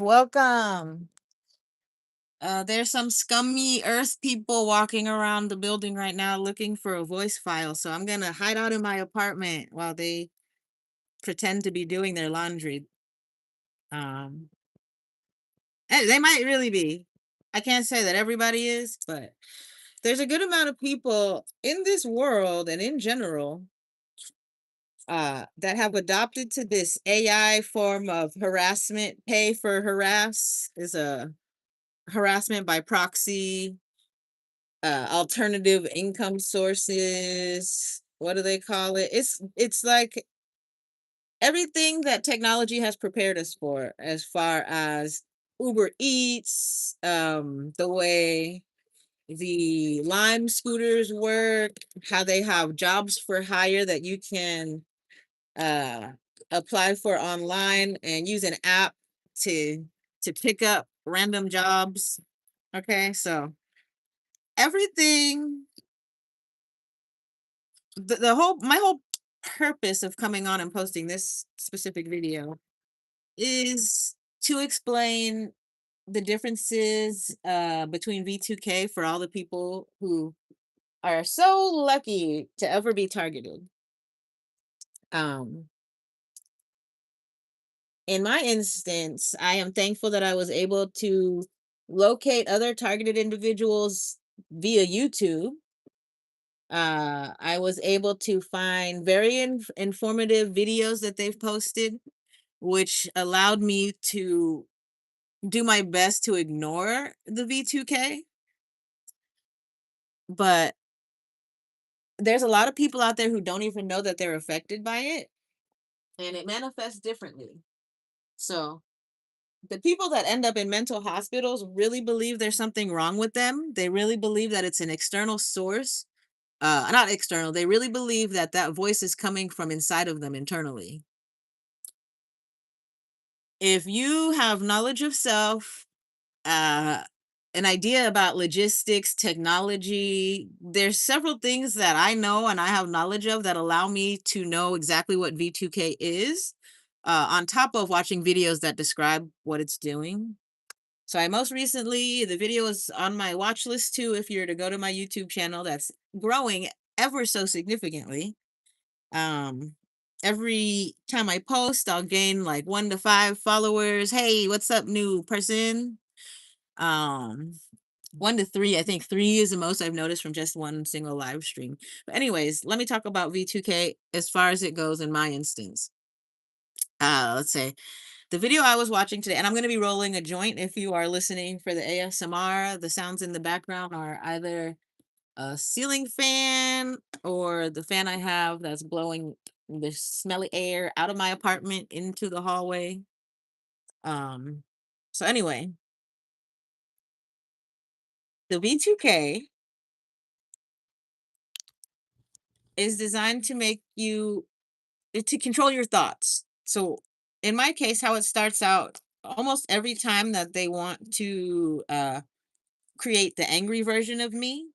Welcome. There's some scummy earth people walking around the building right now looking for a voice file. So I'm gonna hide out in my apartment while they pretend to be doing their laundry. Um, they might really be. I can't say that everybody is, but there's a good amount of people in this world and in general that have adopted to this AI form of harassment. Pay for harass is a harassment by proxy, alternative income sources. What do they call it? It's like everything that technology has prepared us for, as far as Uber Eats, the way the Lime scooters work, how they have jobs for hire that you can uh apply for online and use an app to pick up random jobs. Okay, so everything the whole my whole purpose of coming on and posting this specific video is to explain the differences between V2k for all the people who are so lucky to ever be targeted. Um in my instance, I am thankful that I was able to locate other targeted individuals via YouTube. I was able to find very informative videos that they've posted, which allowed me to do my best to ignore the V2k. But there's a lot of people out there who don't even know that they're affected by it, and it manifests differently. So, the people that end up in mental hospitals really believe there's something wrong with them. They really believe that it's an external source. Not external. They really believe that that voice is coming from inside of them internally. If you have knowledge of self, uh, an idea about logistics, technology, there's several things that I know and I have knowledge of that allow me to know exactly what V2K is, on top of watching videos that describe what it's doing. So I most recently, the video is on my watch list too. If you're to go to my YouTube channel, that's growing ever so significantly. Um, every time I post, I'll gain like 1 to 5 followers. Hey, what's up, new person? Um, 1 to 3. I think 3 is the most I've noticed from just one single live stream. But anyways, let me talk about V2K as far as it goes in my instance. Let's say the video I was watching today, and I'm going to be rolling a joint. If you are listening for the ASMR, the sounds in the background are either a ceiling fan or the fan I have that's blowing the smelly air out of my apartment into the hallway. Um, so anyway, the V2K is designed to make you to control your thoughts. So in my case, how it starts out almost every time that they want to create the angry version of me,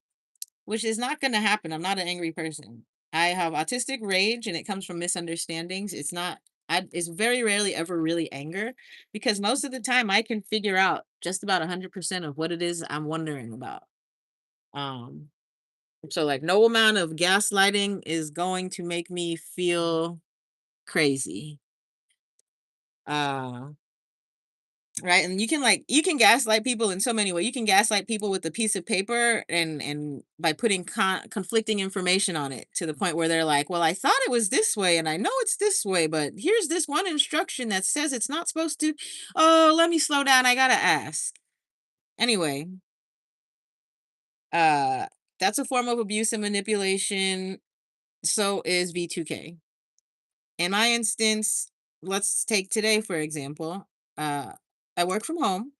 which is not going to happen. I'm not an angry person. I have autistic rage and it comes from misunderstandings. It's not it's very rarely ever really anger, because most of the time I can figure out just about 100% of what it is I'm wondering about. Um so like no amount of gaslighting is going to make me feel crazy. Uh Right, and you can gaslight people in so many ways. You can gaslight people with a piece of paper and by putting conflicting information on it to the point where they're like, "Well, I thought it was this way and I know it's this way, but here's this one instruction that says it's not supposed to. Oh, let me slow down. I got to ask." Anyway, uh that's a form of abuse and manipulation. So is V2K. In my instance, let's take today for example. Uh I work from home,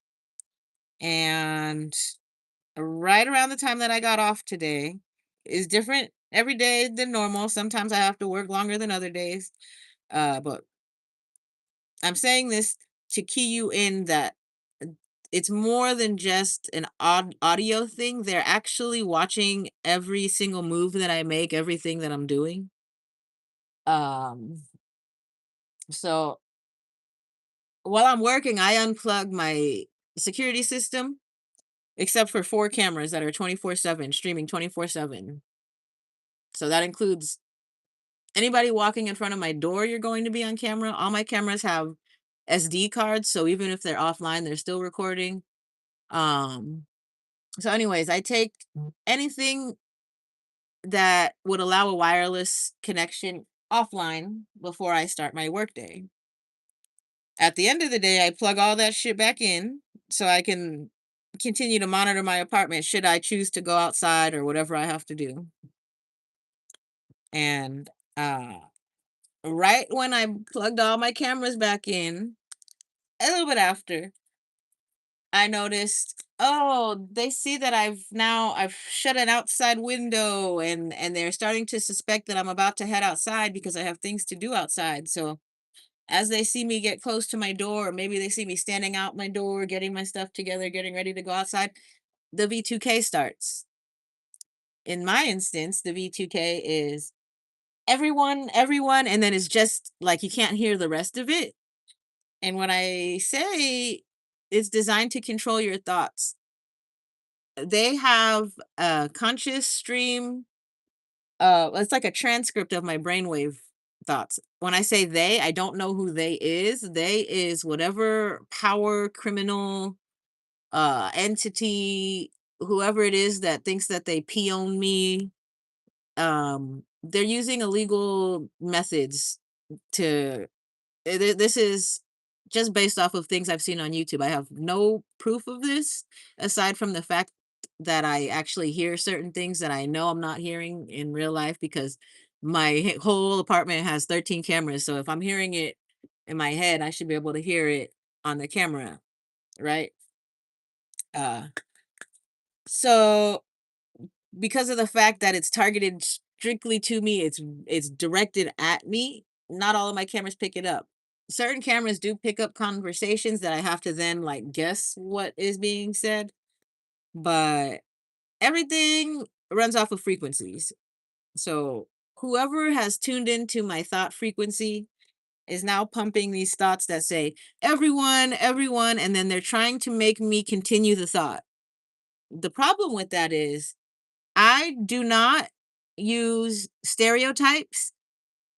and right around the time that I got off today is different every day than normal. Sometimes I have to work longer than other days. But I'm saying this to key you in that uh, it's more than just an audio thing. They're actually watching every single move that I make, everything that I'm doing. Um, so while I'm working, I unplug my security system, except for 4 cameras that are 24/7, streaming 24/7. So that includes anybody walking in front of my door, you're going to be on camera. All my cameras have SD cards, so even if they're offline, they're still recording. Um, so anyways, I take anything that would allow a wireless connection offline before I start my workday. At the end of the day, I plug all that shit back in so I can continue to monitor my apartment should I choose to go outside or whatever I have to do. And uh right when I plugged all my cameras back in, a little bit after, I noticed, oh, they see that I've shut an outside window, and they're starting to suspect that I'm about to head outside because I have things to do outside. So as they see me get close to my door, or maybe they see me standing out my door, getting my stuff together, getting ready to go outside, the V2k starts. In my instance, the V2k is everyone, everyone, and then it's just like you can't hear the rest of it. And when I say it's designed to control your thoughts, they have a conscious stream. It's like a transcript of my brainwave thoughts. When I say they, I don't know who they is. They is whatever power criminal entity, whoever it is that thinks that they pee on me. They're using illegal methods to this is just based off of things I've seen on YouTube. I have no proof of this aside from the fact that I actually hear certain things that I know I'm not hearing in real life because my whole apartment has 13 cameras. So if I'm hearing it in my head, I should be able to hear it on the camera, right? Uh, so because of the fact that it's targeted strictly to me, it's directed at me. Not all of my cameras pick it up. Certain cameras do pick up conversations that I have to then like guess what is being said, but everything runs off of frequencies. So whoever has tuned into my thought frequency is now pumping these thoughts that say everyone, everyone, and then they're trying to make me continue the thought. The problem with that is I do not use stereotypes.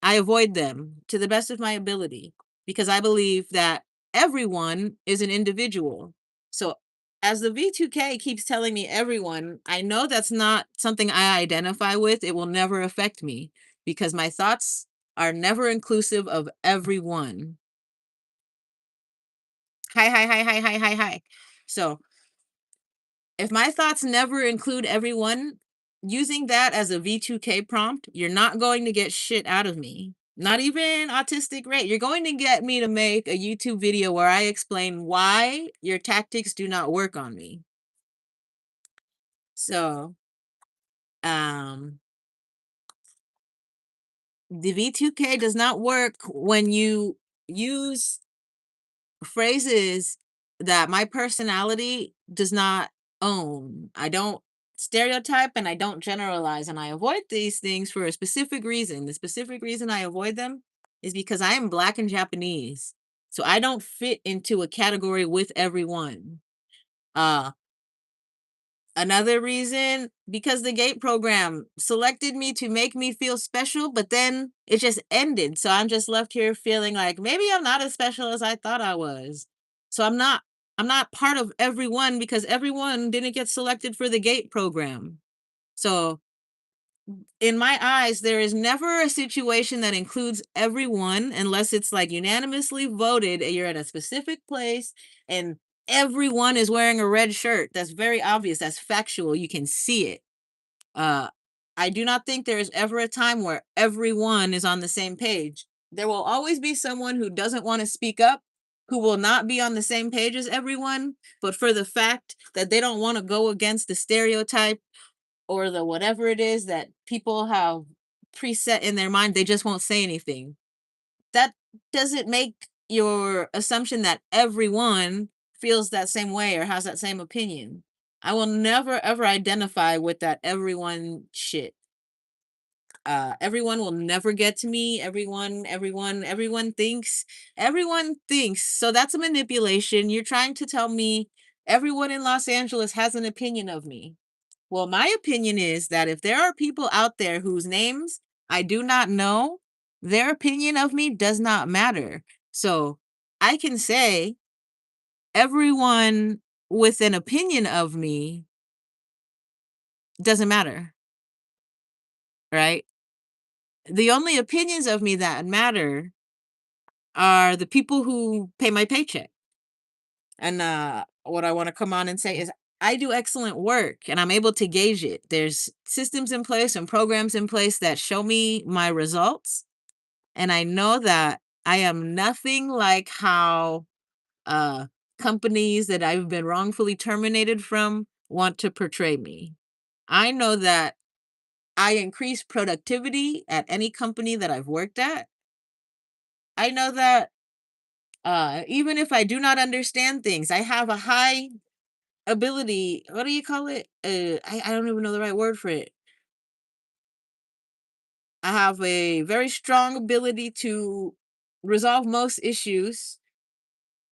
I avoid them to the best of my ability because I believe that everyone is an individual. So, as the V2k keeps telling me everyone, I know that's not something I identify with. It will never affect me because my thoughts are never inclusive of everyone. Hi, hi, hi, hi, hi, hi, hi. So, if my thoughts never include everyone, using that as a V2k prompt, you're not going to get shit out of me. Not even autistic rate. You're going to get me to make a YouTube video where I explain why your tactics do not work on me. So, um, the V2k does not work when you use phrases that my personality does not own. I don't stereotype and I don't generalize, and I avoid these things for a specific reason. The specific reason I avoid them is because I am Black and Japanese. So I don't fit into a category with everyone. Uh Another reason, because the GATE program selected me to make me feel special, but then it just ended. So I'm just left here feeling like maybe I'm not as special as I thought I was. So I'm not part of everyone because everyone didn't get selected for the GATE program. So in my eyes, there is never a situation that includes everyone unless it's like unanimously voted and you're at a specific place and everyone is wearing a red shirt. That's very obvious. That's factual. You can see it. Uh, I do not think there is ever a time where everyone is on the same page. There will always be someone who doesn't want to speak up, who will not be on the same page as everyone, but for the fact that they don't want to go against the stereotype or the whatever it is that people have preset in their mind, they just won't say anything. That doesn't make your assumption that everyone feels that same way or has that same opinion. I will never ever identify with that everyone shit. Everyone will never get to me. Everyone thinks. So that's a manipulation. You're trying to tell me everyone in Los Angeles has an opinion of me. Well, my opinion is that if there are people out there whose names I do not know, their opinion of me does not matter. So I can say everyone with an opinion of me doesn't matter, right? The only opinions of me that matter are the people who pay my paycheck. And what I want to come on and say is I do excellent work and I'm able to gauge it. There's systems in place and programs in place that show me my results. And I know that I am nothing like how uh, companies that I've been wrongfully terminated from want to portray me. I know that I increase productivity at any company that I've worked at. I know that even if I do not understand things, I have a high ability. What do you call it? I don't even know the right word for it. I have a very strong ability to resolve most issues,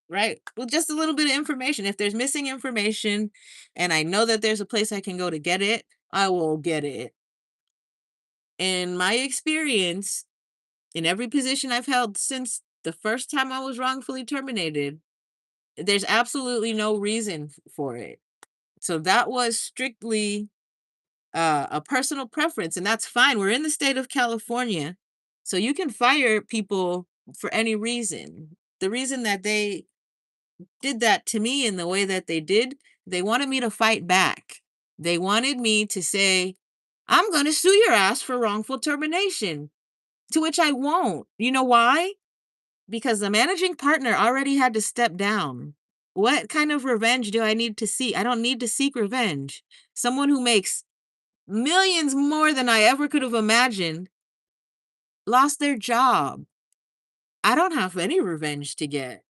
right? With just a little bit of information. If there's missing information and I know that there's a place I can go to get it, I will get it. In my experience, in every position I've held since the first time I was wrongfully terminated, there's absolutely no reason for it. So that was strictly a personal preference, and that's fine. We're in the state of California, so you can fire people for any reason. The reason that they did that to me in the way that they did, they wanted me to fight back. They wanted me to say, I'm going to sue your ass for wrongful termination, to which I won't. You know why? Because the managing partner already had to step down. What kind of revenge do I need to seek? I don't need to seek revenge. Someone who makes millions more than I ever could have imagined lost their job. I don't have any revenge to get.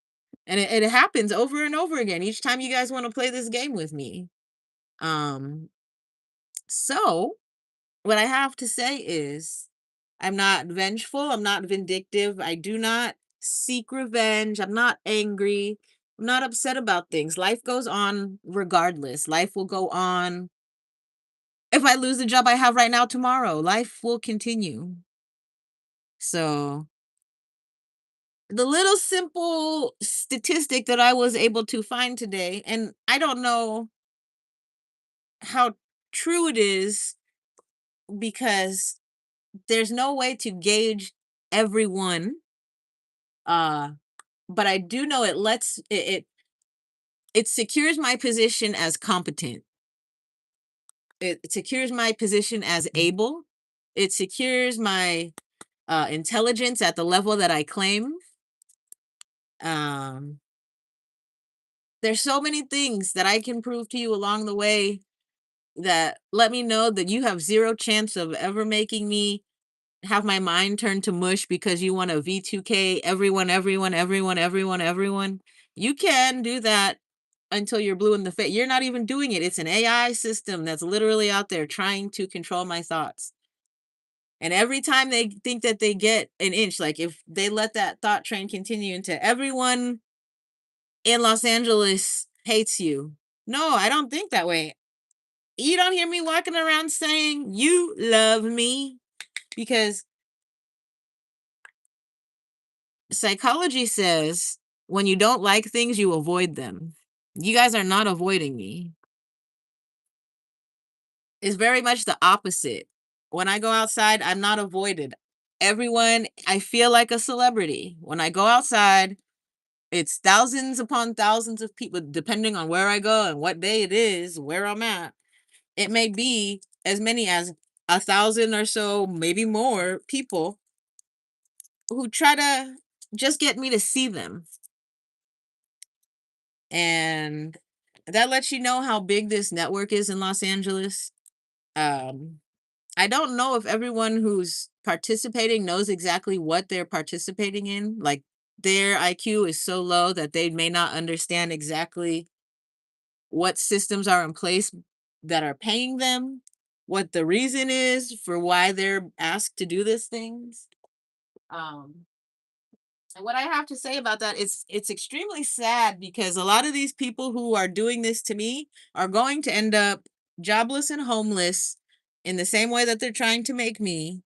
And it happens over and over again each time you guys want to play this game with me. Um, so what I have to say is I'm not vengeful, I'm not vindictive, I do not seek revenge, I'm not angry, I'm not upset about things. Life goes on regardless. Life will go on. If I lose the job I have right now tomorrow, life will continue. So, the little simple statistic that I was able to find today, and I don't know how true it is because there's no way to gauge everyone. Uh, but I do know it secures my position as competent. It secures my position as able. It secures my intelligence at the level that I claim. Um, there's so many things that I can prove to you along the way that let me know that you have zero chance of ever making me have my mind turned to mush because you want a V2k everyone. You can do that until you're blue in the face. You're not even doing it. It's an AI system that's literally out there trying to control my thoughts. And every time they think that they get an inch, like if they let that thought train continue into everyone in Los Angeles hates you. No, I don't think that way. You don't hear me walking around saying you love me because psychology says when you don't like things, you avoid them. You guys are not avoiding me. It's very much the opposite. When I go outside, I'm not avoided. Everyone, I feel like a celebrity. When I go outside, it's thousands upon thousands of people, depending on where I go and what day it is, where I'm at. It may be as many as 1,000 or so, maybe more people who try to just get me to see them. And that lets you know how big this network is in Los Angeles. Um, I don't know if everyone who's participating knows exactly what they're participating in. Like their IQ is so low that they may not understand exactly what systems are in place that are paying them. what the reason is for why they're asked to do these things. Um, and what I have to say about that is it's extremely sad because a lot of these people who are doing this to me are going to end up jobless and homeless in the same way that they're trying to make me,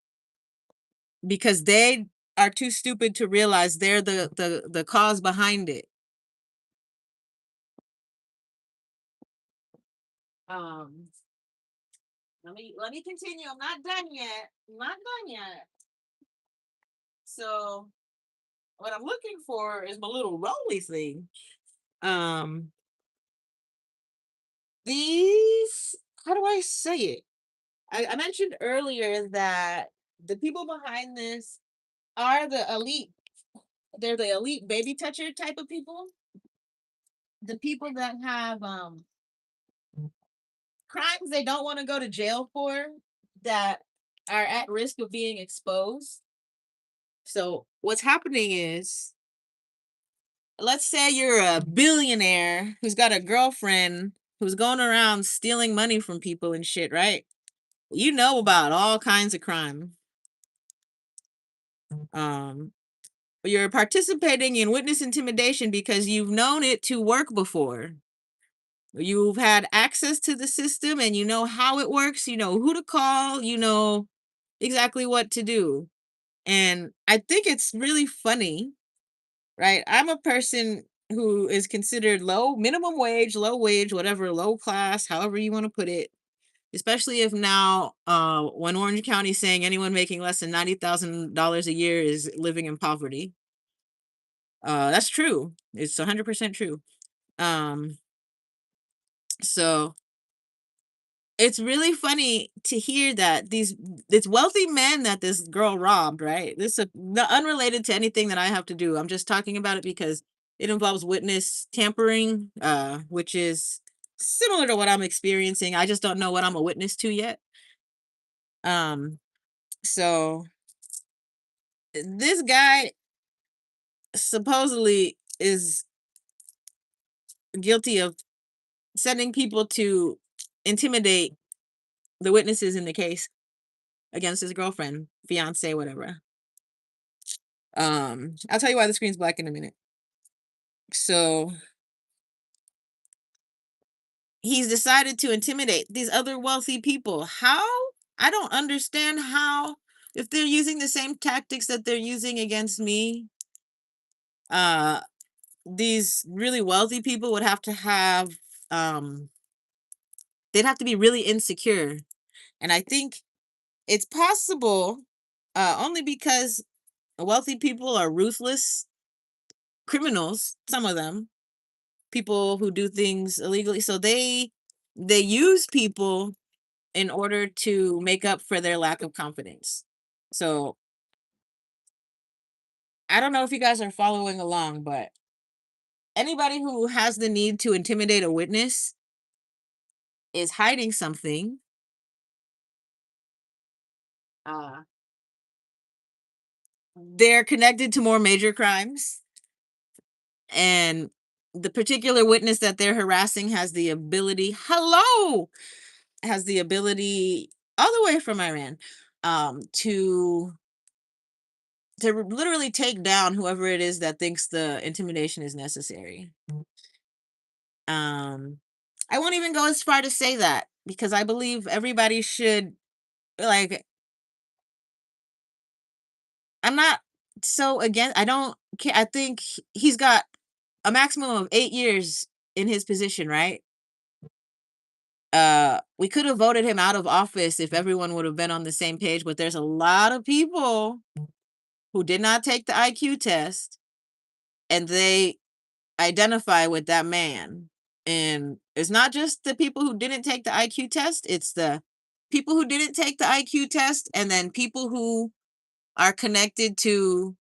because they are too stupid to realize they're the cause behind it. Um, let me continue. I'm not done yet. I'm not done yet. So what I'm looking for is my little rolly thing. Um, these, how do I say it? I mentioned earlier that the people behind this are the elite. They're the elite baby toucher type of people. The people that have crimes they don't want to go to jail for, that are at risk of being exposed. So what's happening is, let's say you're a billionaire who's got a girlfriend who's going around stealing money from people and shit, right? You know about all kinds of crime. Um, you're participating in witness intimidation because you've known it to work before. You've had access to the system and you know how it works, you know who to call, you know exactly what to do. And I think it's really funny, right? I'm a person who is considered low minimum wage, low wage, whatever, low class, however you want to put it. Especially if now, when Orange County is saying anyone making less than $90,000 a year is living in poverty. That's true. It's 100% true. Um, so it's really funny to hear that these it's wealthy men that this girl robbed, right? This is unrelated to anything that I have to do. I'm just talking about it because it involves witness tampering, which is similar to what I'm experiencing. I just don't know what I'm a witness to yet. Um, so this guy supposedly is guilty of sending people to intimidate the witnesses in the case against his girlfriend, fiance, whatever. I'll tell you why the screen's black in a minute. So he's decided to intimidate these other wealthy people. How? I don't understand how, if they're using the same tactics that they're using against me, uh these really wealthy people would have to have um they'd have to be really insecure. And I think it's possible, only because wealthy people are ruthless criminals, some of them, people who do things illegally. So they use people in order to make up for their lack of confidence. So I don't know if you guys are following along, but anybody who has the need to intimidate a witness is hiding something. Uh, they're connected to more major crimes, and the particular witness that they're harassing has the ability, has the ability all the way from Iran, to literally take down whoever it is that thinks the intimidation is necessary. Um, I won't even go as far to say that because I believe everybody should, like, I'm not so again. I don't care. I think he's got a maximum of 8 years in his position, right? We could have voted him out of office if everyone would have been on the same page, but there's a lot of people who did not take the IQ test and they identify with that man. And it's not just the people who didn't take the IQ test, it's the people who didn't take the IQ test and then people who are connected to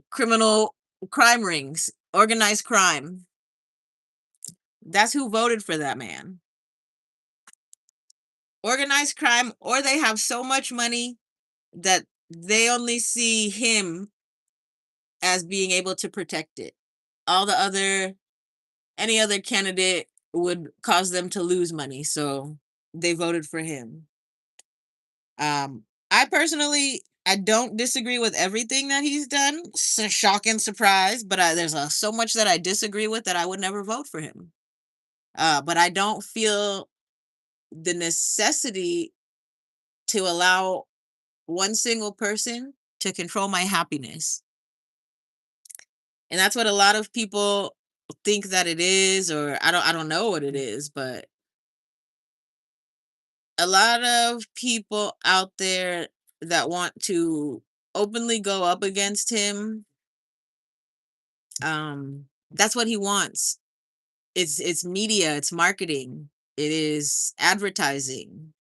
criminal crime rings, organized crime. That's who voted for that man. Organized crime, or they have so much money that they only see him as being able to protect it. All the other, any other candidate would cause them to lose money. So they voted for him. I personally, I don't disagree with everything that he's done. It's a shocking surprise, but there's so much that I disagree with that I would never vote for him. But I don't feel the necessity to allow one single person to control my happiness. And that's what a lot of people think that it is, or I don't know what it is, but a lot of people out there that want to openly go up against him, that's what he wants. It's media, it's marketing, it is advertising.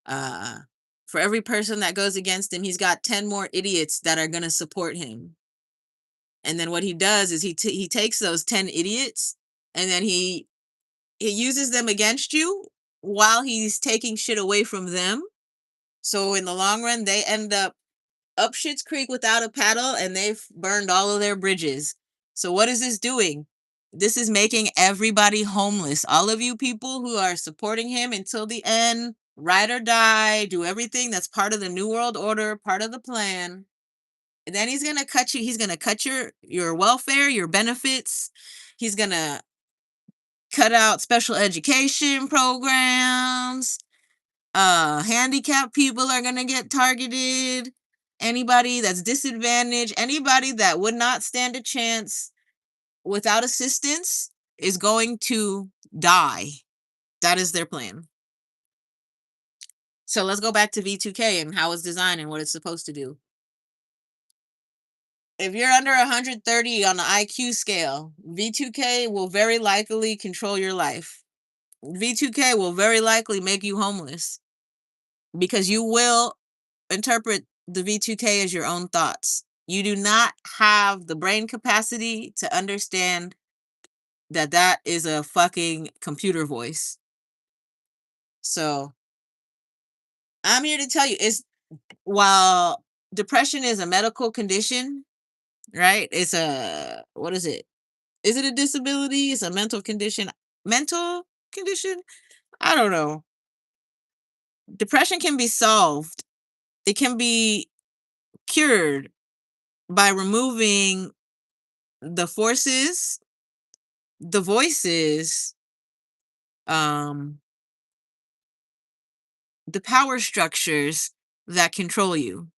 Uh for every person that goes against him, he's got 10 more idiots that are going to support him. And then what he does is he takes those 10 idiots and then he uses them against you while he's taking shit away from them. So in the long run, they end up Shit's Creek without a paddle, and they've burned all of their bridges. So what is this doing? This is making everybody homeless. All of you people who are supporting him until the end, ride or die, do everything that's part of the New World Order, part of the plan. And then he's gonna cut you. He's gonna cut your welfare, your benefits. He's gonna cut out special education programs. Handicapped people are gonna get targeted. Anybody that's disadvantaged, anybody that would not stand a chance without assistance is going to die. That is their plan. So let's go back to V2k and how it's designed and what it's supposed to do. If you're under 130 on the IQ scale, V2k will very likely control your life. V2k will very likely make you homeless because you will interpret the V2k as your own thoughts. You do not have the brain capacity to understand that that is a fucking computer voice. So I'm here to tell you, it's while depression is a medical condition, right? It's a, what is it? Is it a disability? It's a mental condition. Mental condition? I don't know. Depression can be solved. It can be cured by removing the forces, the voices, um, the power structures that control you.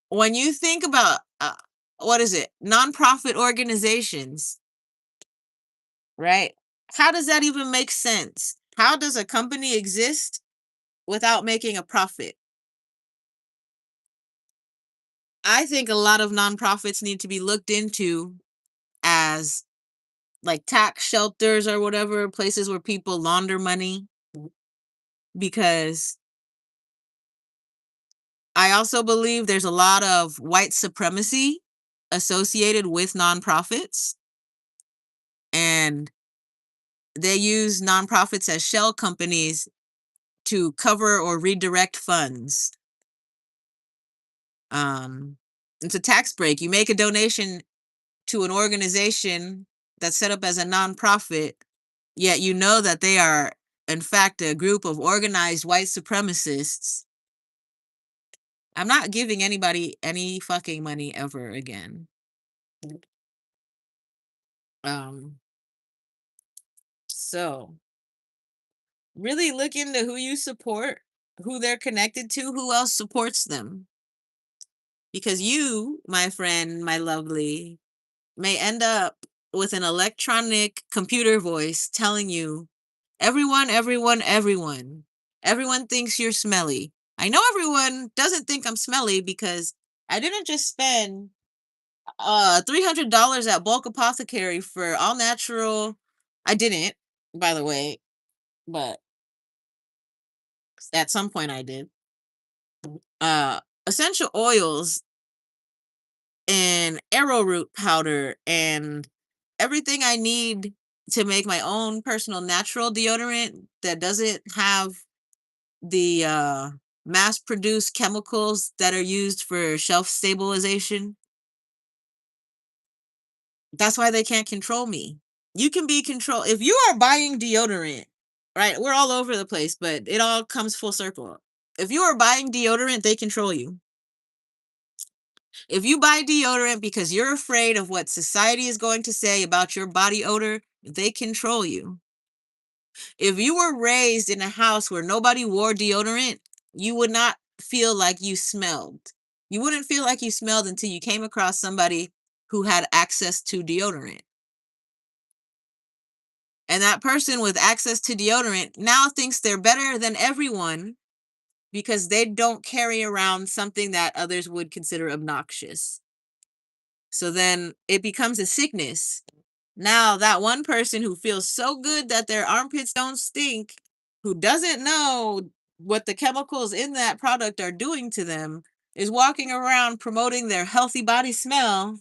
When you think about what is it, nonprofit organizations, right? How does that even make sense? How does a company exist without making a profit? I think a lot of nonprofits need to be looked into as like tax shelters or whatever, places where people launder money, because I also believe there's a lot of white supremacy associated with nonprofits, and they use nonprofits as shell companies to cover or redirect funds. Um, it's a tax break. You make a donation to an organization that's set up as a nonprofit, yet you know that they are, in fact, a group of organized white supremacists. I'm not giving anybody any fucking money ever again. Um, so really look into who you support, who they're connected to, who else supports them. Because you, my friend, my lovely, may end up with an electronic computer voice telling you, everyone, everyone, everyone, everyone thinks you're smelly. I know everyone doesn't think I'm smelly because I didn't just spend $300 at Bulk Apothecary for all natural. I didn't, by the way, but at some point I did. Essential oils and arrowroot powder and everything I need to make my own personal natural deodorant that doesn't have the mass produced chemicals that are used for shelf stabilization. That's why they can't control me. You can be controlled. If you are buying deodorant, right? We're all over the place, but it all comes full circle. If you are buying deodorant, they control you. If you buy deodorant because you're afraid of what society is going to say about your body odor, they control you. If you were raised in a house where nobody wore deodorant, you would not feel like you smelled. You wouldn't feel like you smelled until you came across somebody who had access to deodorant. And that person with access to deodorant now thinks they're better than everyone because they don't carry around something that others would consider obnoxious. So then it becomes a sickness. Now, that one person who feels so good that their armpits don't stink, who doesn't know what the chemicals in that product are doing to them, is walking around promoting their healthy body smell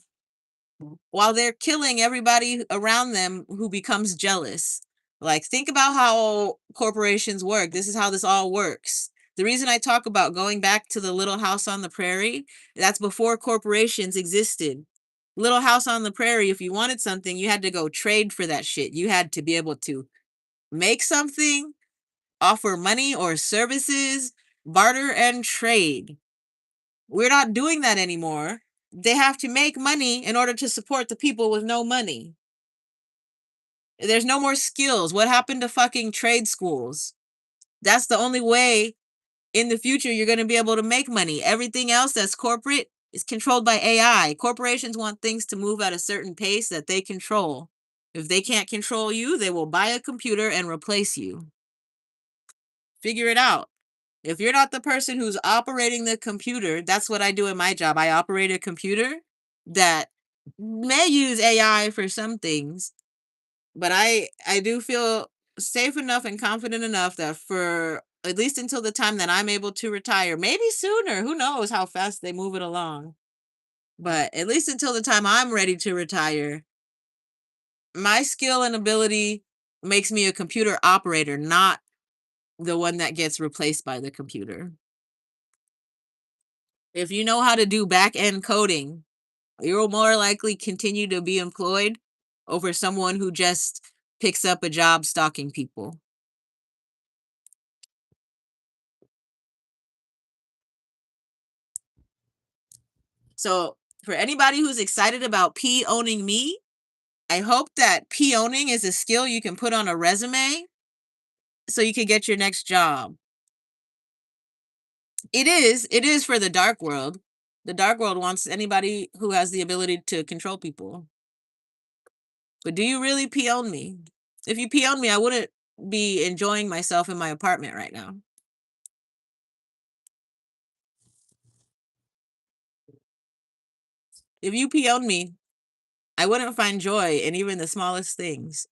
while they're killing everybody around them who becomes jealous. Like, think about how corporations work. This is how this all works. The reason I talk about going back to the Little House on the Prairie, that's before corporations existed. Little House on the Prairie, if you wanted something, you had to go trade for that shit. You had to be able to make something, offer money or services, barter and trade. We're not doing that anymore. They have to make money in order to support the people with no money. There's no more skills. What happened to fucking trade schools? That's the only way in the future you're going to be able to make money. Everything else that's corporate is controlled by AI. Corporations want things to move at a certain pace that they control. If they can't control you, they will buy a computer and replace you. Figure it out. If you're not the person who's operating the computer, that's what I do in my job. I operate a computer that may use AI for some things, but I do feel safe enough and confident enough that for at least until the time that I'm able to retire, maybe sooner, who knows how fast they move it along. But at least until the time I'm ready to retire, my skill and ability makes me a computer operator, not the one that gets replaced by the computer. If you know how to do back end coding, you'll more likely continue to be employed over someone who just picks up a job stalking people. So, for anybody who's excited about P owning me, I hope that P owning is a skill you can put on a resume so you can get your next job. It is for the dark world. The dark world wants anybody who has the ability to control people. But do you really P own me? If you P own me, I wouldn't be enjoying myself in my apartment right now. If you P own me, I wouldn't find joy in even the smallest things.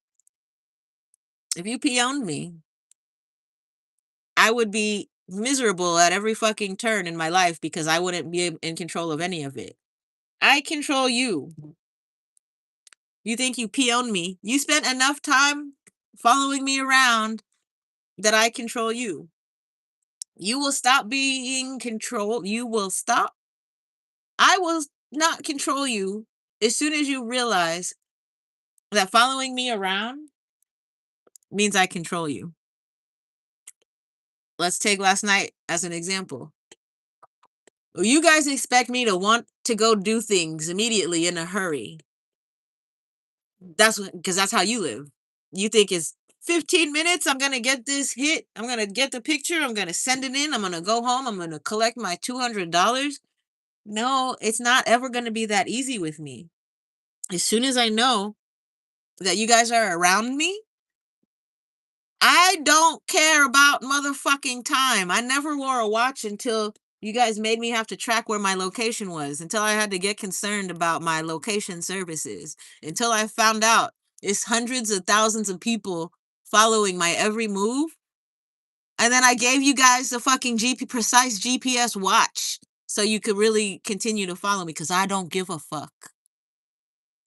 If you P owned me, I would be miserable at every fucking turn in my life because I wouldn't be in control of any of it. I control you. You think you P-owned me. You spent enough time following me around that I control you. You will stop being controlled. You will stop. I will not control you as soon as you realize that following me around means I control you. Let's take last night as an example. You guys expect me to want to go do things immediately in a hurry. Because that's how you live. You think it's 15 minutes, I'm going to get this hit. I'm going to get the picture. I'm going to send it in. I'm going to go home. I'm going to collect my $200. No, it's not ever going to be that easy with me. As soon as I know that you guys are around me, I don't care about motherfucking time. I never wore a watch until you guys made me have to track where my location was, until I had to get concerned about my location services, until I found out it's hundreds of thousands of people following my every move. And then I gave you guys the fucking precise GPS watch so you could really continue to follow me because I don't give a fuck.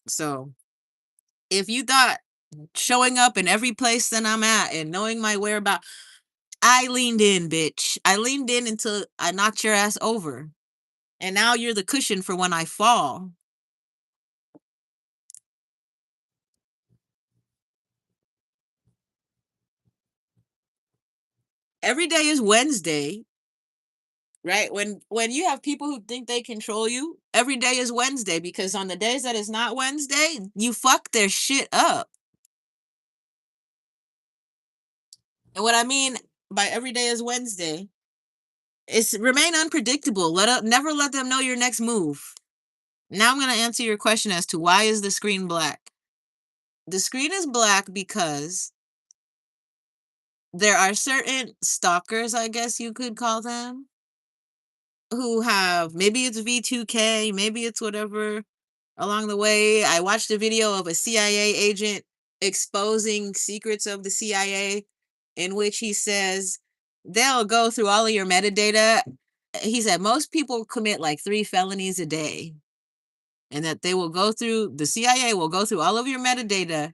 So if you thought showing up in every place that I'm at and knowing my whereabouts, I leaned in, bitch. I leaned in until I knocked your ass over. And now you're the cushion for when I fall. Every day is Wednesday, right? When you have people who think they control you, every day is Wednesday because on the days that it's not Wednesday, you fuck their shit up. And what I mean by every day is Wednesday is remain unpredictable. Never let them know your next move. Now I'm going to answer your question as to why is the screen black? The screen is black because there are certain stalkers, I guess you could call them, who have maybe it's V2k, maybe it's whatever along the way. I watched a video of a CIA agent exposing secrets of the CIA in which he says they'll go through all of your metadata. He said most people commit like 3 felonies a day and that the CIA will go through all of your metadata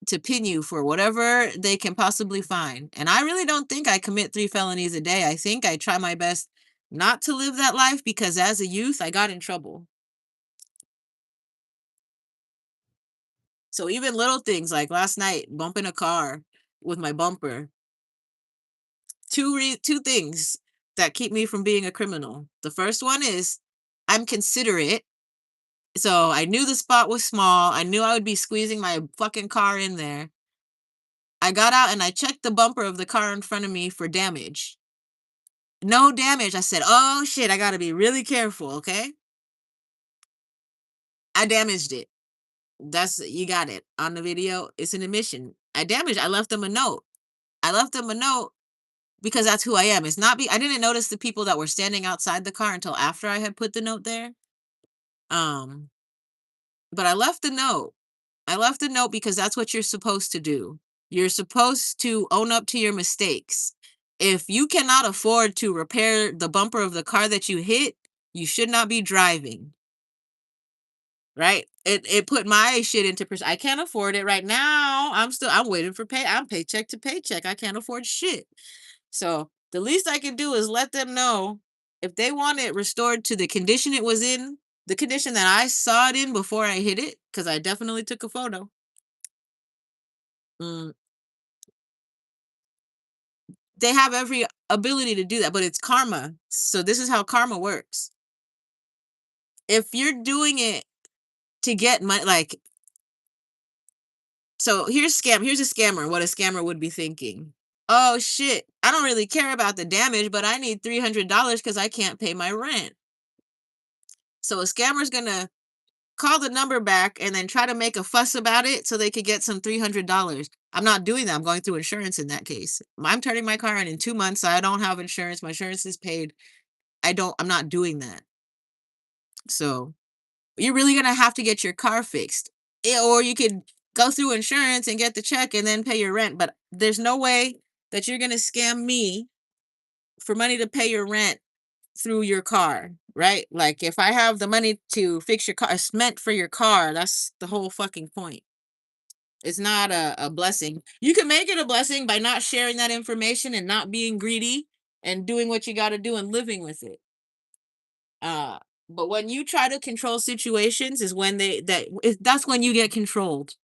to pin you for whatever they can possibly find. And I really don't think I commit 3 felonies a day. I think I try my best not to live that life because as a youth, I got in trouble. So even little things like last night, bumping a car with my bumper, two things that keep me from being a criminal. The first one is I'm considerate. So I knew the spot was small. I knew I would be squeezing my fucking car in there. I got out and I checked the bumper of the car in front of me for damage. No damage. I said, "Oh shit, I got to be really careful, okay?" I damaged it. You got it on the video. It's an admission. I left them a note. I left them a note because that's who I am. I didn't notice the people that were standing outside the car until after I had put the note there. Um, but I left the note. I left the note because that's what you're supposed to do. You're supposed to own up to your mistakes. If you cannot afford to repair the bumper of the car that you hit, you should not be driving. Right? It put my shit into I can't afford it right now. I'm waiting for pay. I'm paycheck to paycheck. I can't afford shit. So the least I can do is let them know if they want it restored to the condition it was in, the condition that I saw it in before I hit it, because I definitely took a photo. Mm, they have every ability to do that, but it's karma. So this is how karma works. If you're doing it to get money, like, so here's a scammer, what a scammer would be thinking. Oh shit, I don't really care about the damage, but I need $300 because I can't pay my rent. So a scammer's gonna call the number back and then try to make a fuss about it so they could get some $300. I'm not doing that. I'm going through insurance in that case. I'm turning my car in 2 months. So I don't have insurance. My insurance is paid. I'm not doing that. So you're really going to have to get your car fixed. Or you could go through insurance and get the check and then pay your rent. But there's no way that you're going to scam me for money to pay your rent through your car, right? Like if I have the money to fix your car, it's meant for your car. That's the whole fucking point. It's not a blessing. You can make it a blessing by not sharing that information and not being greedy and doing what you got to do and living with it. Uh, but when you try to control situations is when that's when you get controlled.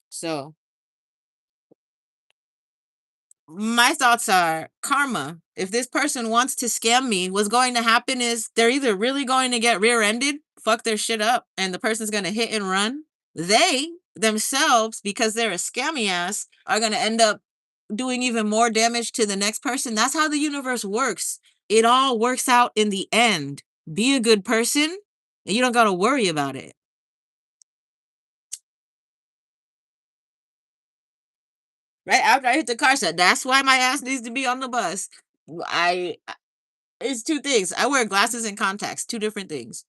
So my thoughts are karma. If this person wants to scam me, what's going to happen is they're either really going to get rear-ended, fuck their shit up, and the person's going to hit and run. They themselves, because they're a scammy ass, are going to end up doing even more damage to the next person. That's how the universe works. It all works out in the end. Be a good person, and you don't got to worry about it. Right after I hit the car set, that's why my ass needs to be on the bus. I It's 2 things. I wear glasses and contacts, 2 different things.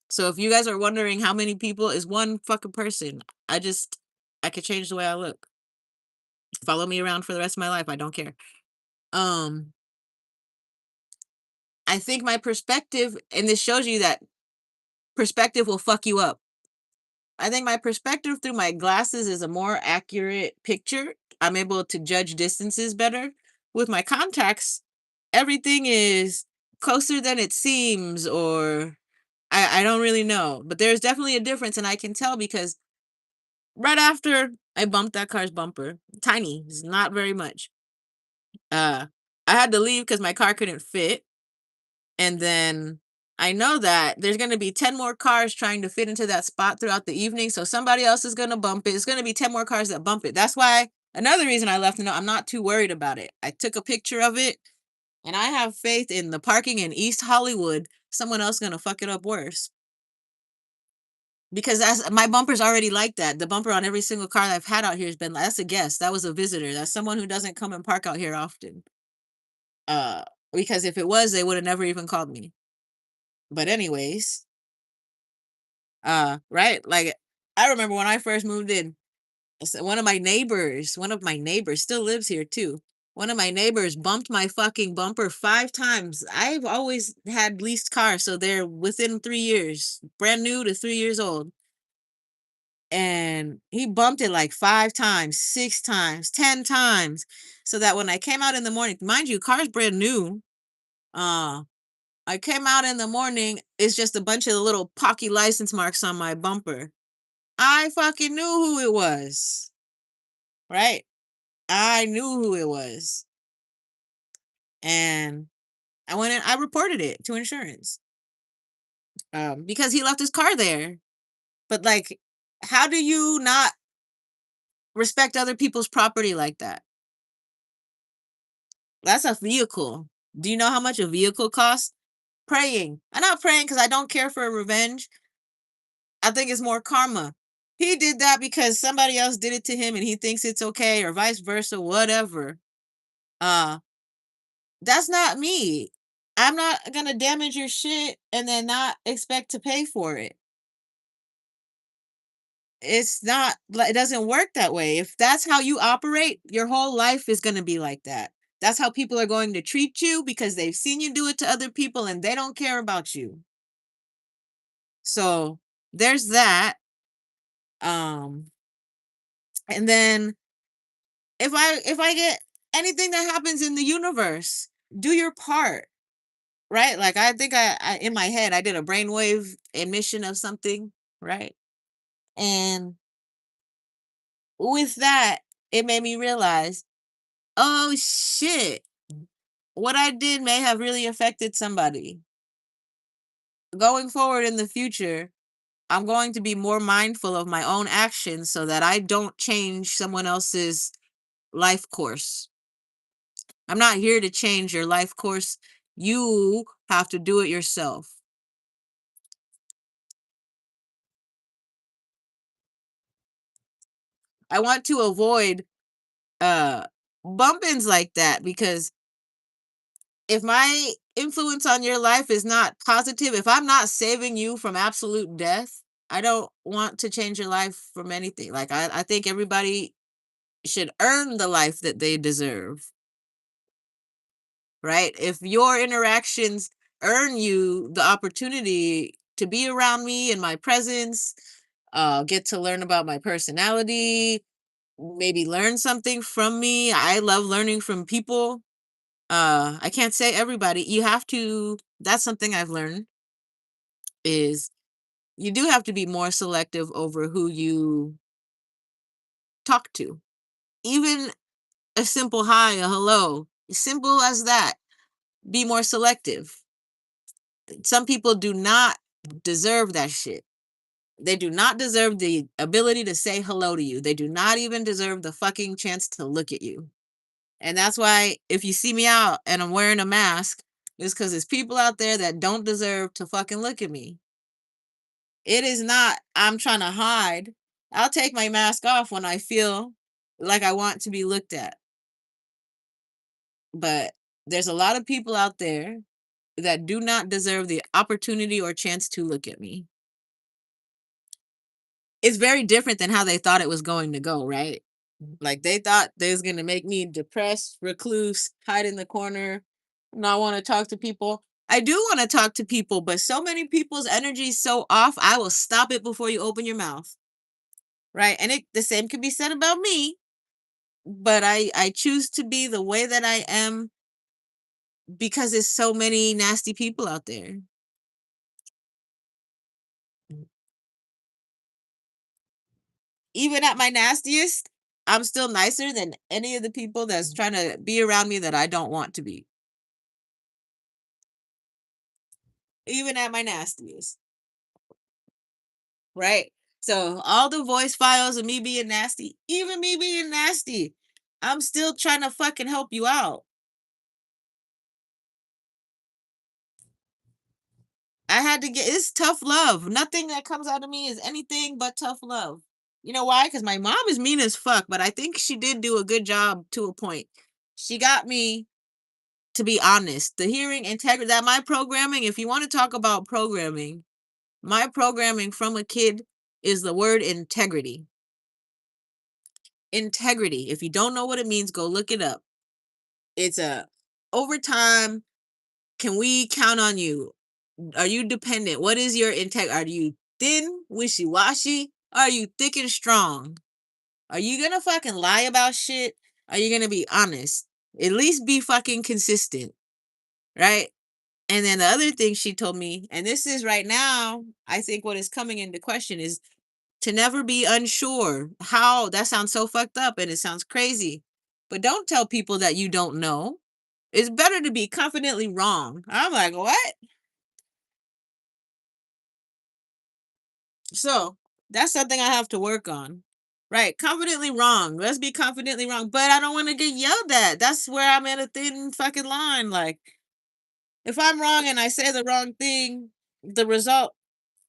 So if you guys are wondering how many people is one fucking person, I could change the way I look. Follow me around for the rest of my life. I don't care. Um, I think my perspective, and this shows you that perspective will fuck you up. I think my perspective through my glasses is a more accurate picture. I'm able to judge distances better. With my contacts, everything is closer than it seems, or I don't really know. But there's definitely a difference, and I can tell because Right after I bumped that car's bumper, tiny, it's not very much. Uh, I had to leave because my car couldn't fit. And then I know that there's going to be 10 more cars trying to fit into that spot throughout the evening. So somebody else is going to bump it. It's going to be 10 more cars that bump it. That's why another reason I left a note, I'm not too worried about it. I took a picture of it and I have faith in the parking in East Hollywood. Someone else going to fuck it up worse. Because that's my bumper's already like that. The bumper on every single car that I've had out here has been that's a guest. That was a visitor. That's someone who doesn't come and park out here often. Uh, because if it was, they would have never even called me. But anyways, right? Like I remember when I first moved in, one of my neighbors still lives here too. One of my neighbors bumped my fucking bumper 5 times. I've always had leased cars, so they're within 3 years, brand new to 3 years old. And he bumped it like 5 times, 6 times, 10 times. So that when I came out in the morning, mind you, car's brand new. Uh, I came out in the morning, it's just a bunch of little pocky license marks on my bumper. I fucking knew who it was. Right? I knew who it was. And I went and I reported it to insurance. Because he left his car there. But like, how do you not respect other people's property like that? That's a vehicle. Do you know how much a vehicle costs? Praying. I'm not praying because I don't care for a revenge. I think it's more karma. He did that because somebody else did it to him and he thinks it's okay, or vice versa, whatever. Uh, that's not me. I'm not gonna damage your shit and then not expect to pay for it. It's not like it doesn't work that way. If that's how you operate, your whole life is gonna be like that. That's how people are going to treat you because they've seen you do it to other people and they don't care about you. So there's that. Um, and then if I get anything that happens in the universe, do your part. Right? Like I think I in my head I did a brainwave emission of something, right? And with that, it made me realize, oh shit, what I did may have really affected somebody. Going forward in the future, I'm going to be more mindful of my own actions so that I don't change someone else's life course. I'm not here to change your life course. You have to do it yourself. I want to avoid uh bumpings like that because if my influence on your life is not positive, if I'm not saving you from absolute death, I don't want to change your life from anything. Like I think everybody should earn the life that they deserve, right? If your interactions earn you the opportunity to be around me in my presence, get to learn about my personality, maybe learn something from me. I love learning from people. I can't say everybody. You have to That's something I've learned is you do have to be more selective over who you talk to. Even a simple hi, a hello, simple as that. Be more selective. Some people do not deserve that shit. They do not deserve the ability to say hello to you. They do not even deserve the fucking chance to look at you. And that's why if you see me out and I'm wearing a mask, it's because there's people out there that don't deserve to fucking look at me. It is not, I'm trying to hide. I'll take my mask off when I feel like I want to be looked at. But there's a lot of people out there that do not deserve the opportunity or chance to look at me. It's very different than how they thought it was going to go, right? Like they thought they was going to make me depressed, recluse, hide in the corner, not want to talk to people. I do want to talk to people, but so many people's energy is so off, I will stop it before you open your mouth. Right? And the same could be said about me, but I choose to be the way that I am because there's so many nasty people out there. Even at my nastiest, I'm still nicer than any of the people that's trying to be around me that I don't want to be. Even at my nastiest, right? So all the voice files of me being nasty, even me being nasty, I'm still trying to fucking help you out. I had to get it's tough love. Nothing that comes out of me is anything but tough love. You know why? Because my mom is mean as fuck, but I think she did do a good job to a point. She got me to be honest. The hearing integrity that my programming, if you want to talk about programming, my programming from a kid is the word integrity. Integrity. If you don't know what it means, go look it up. It's a over time, can we count on you? Are you dependent? What is your integrity? Are you thin, wishy washy? Are you thick and strong? Are you gonna fucking lie about shit? Are you gonna be honest? At least be fucking consistent, right? And then the other thing she told me, and this is right now, I think what is coming into question is to never be unsure. How that sounds so fucked up and it sounds crazy, but don't tell people that you don't know. It's better to be confidently wrong. I'm like, what? So that's something I have to work on. Right. Confidently wrong. Let's be confidently wrong. But I don't want to get yelled at. That's where I'm at a thin fucking line. Like, if I'm wrong and I say the wrong thing, the result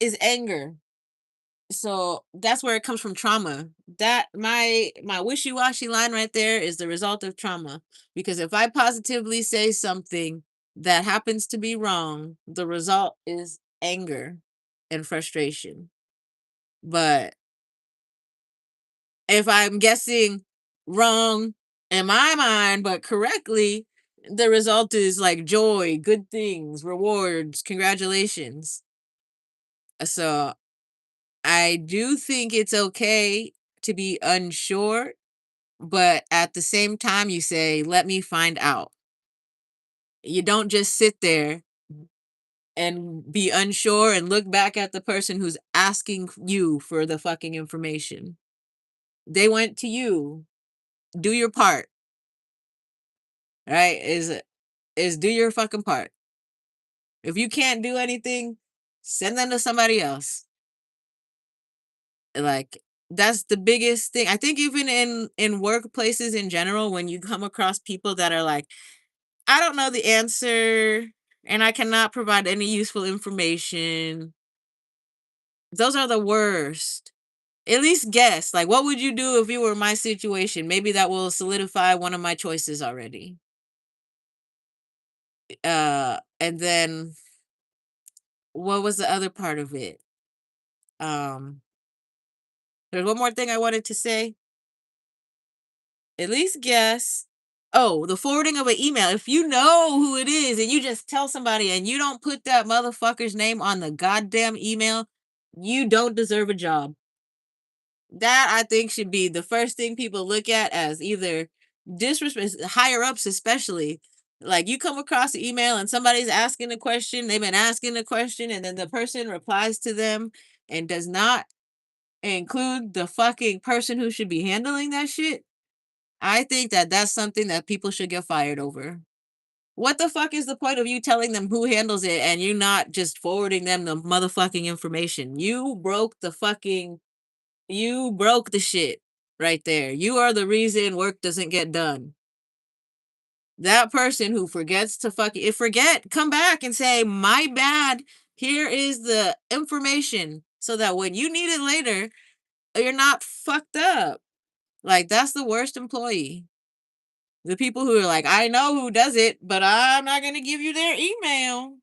is anger. So that's where it comes from trauma. That my wishy-washy line right there is the result of trauma. Because if I positively say something that happens to be wrong, the result is anger and frustration. But if I'm guessing wrong in my mind, but correctly, the result is like joy, good things, rewards, congratulations. So I do think it's okay to be unsure, but at the same time, you say, let me find out. You don't just sit there and be unsure and look back at the person who's asking you for the fucking information. They went to you. Do your part, right? Is do your fucking part. If you can't do anything, send them to somebody else. Like that's the biggest thing. I think even in workplaces in general, when you come across people that are like, I don't know the answer and I cannot provide any useful information. Those are the worst. At least guess. Like, what would you do if you were in my situation? Maybe that will solidify one of my choices already. And then what was the other part of it? Um, there's one more thing I wanted to say. At least guess. Oh, the forwarding of an email. If you know who it is and you just tell somebody and you don't put that motherfucker's name on the goddamn email, you don't deserve a job. That I think should be the first thing people look at as either disrespect, higher ups especially. Like you come across an email and somebody's asking a question, they've been asking a question, and then the person replies to them and does not include the fucking person who should be handling that shit. I think that that's something that people should get fired over. What the fuck is the point of you telling them who handles it and you not just forwarding them the motherfucking information? You broke the shit right there. You are the reason work doesn't get done. That person who forgets to fucking forget, come back and say, my bad. Here is the information so that when you need it later, you're not fucked up. Like, that's the worst employee. The people who are like, I know who does it, but I'm not going to give you their email.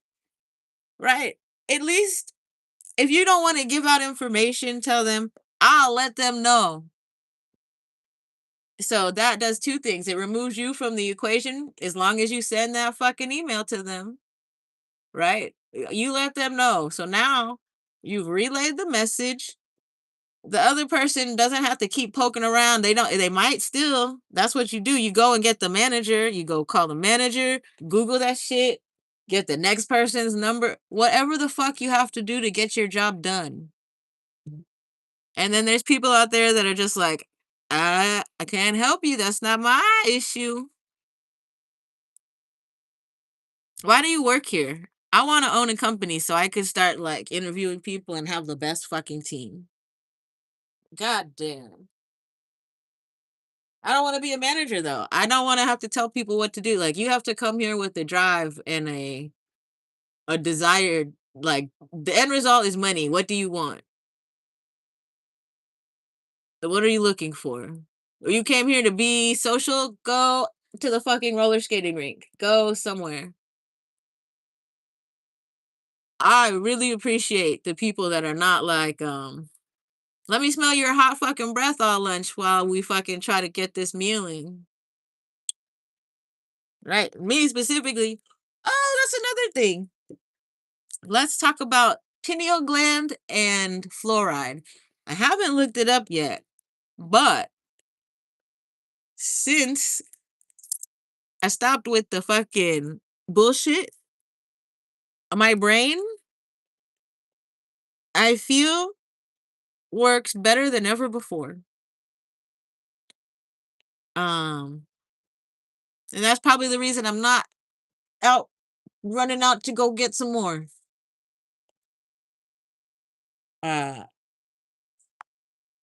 Right? At least if you don't want to give out information, tell them, I'll let them know. So that does two things. It removes you from the equation as long as you send that fucking email to them, right? You let them know. So now you've relayed the message. The other person doesn't have to keep poking around. They might still. That's what you do. You go and get the manager. You go call the manager, Google that shit, get the next person's number, whatever the fuck you have to do to get your job done. And then there's people out there that are just like, I can't help you. That's not my issue. Why do you work here? I want to own a company so I could start like interviewing people and have the best fucking team. God damn. I don't want to be a manager though. I don't want to have to tell people what to do. Like you have to come here with a drive and a desired, like the end result is money. What do you want? What are you looking for? You came here to be social? Go to the fucking roller skating rink. Go somewhere. I really appreciate the people that are not like, let me smell your hot fucking breath all lunch while we fucking try to get this meal in. Right? Me specifically. Oh, that's another thing. Let's talk about pineal gland and fluoride. I haven't looked it up yet, but since I stopped with the fucking bullshit, my brain, I feel, works better than ever before. Um, and that's probably the reason I'm not out running out to go get some more. Uh,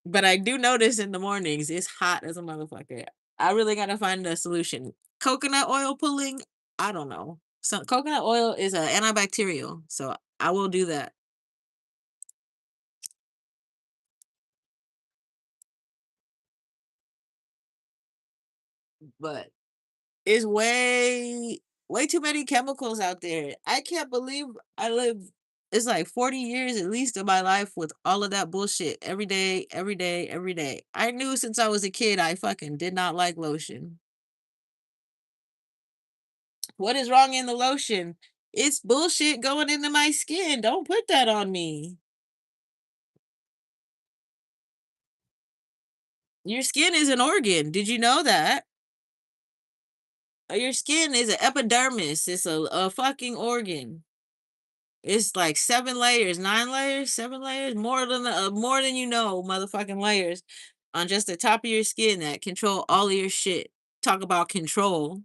but I do notice in the mornings it's hot as a motherfucker. I really gotta find a solution. Coconut oil pulling, I don't know. So coconut oil is a antibacterial, so I will do that. But it's way too many chemicals out there. I can't believe I live it's like 40 years at least of my life with all of that bullshit every day, every day, every day. I knew since I was a kid I fucking did not like lotion. What is wrong in the lotion? It's bullshit going into my skin. Don't put that on me. Your skin is an organ. Did you know that? Your skin is an epidermis. It's a fucking organ. It's like 7 layers, 9 layers, 7 layers, more than you know, motherfucking layers on just the top of your skin that control all of your shit. Talk about control,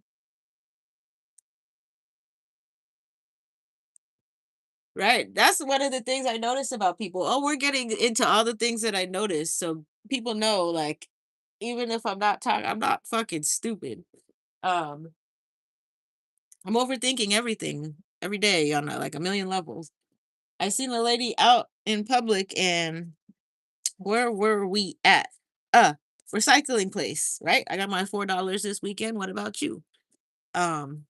right? That's one of the things I notice about people. Oh, we're getting into all the things that I notice, so people know, like, even if I'm not talking, I'm not fucking stupid. Um, I'm overthinking everything every day on like a million levels. I seen a lady out in public and where were we at? Uh, recycling place, right? I got my $4 this weekend. What about you? Um,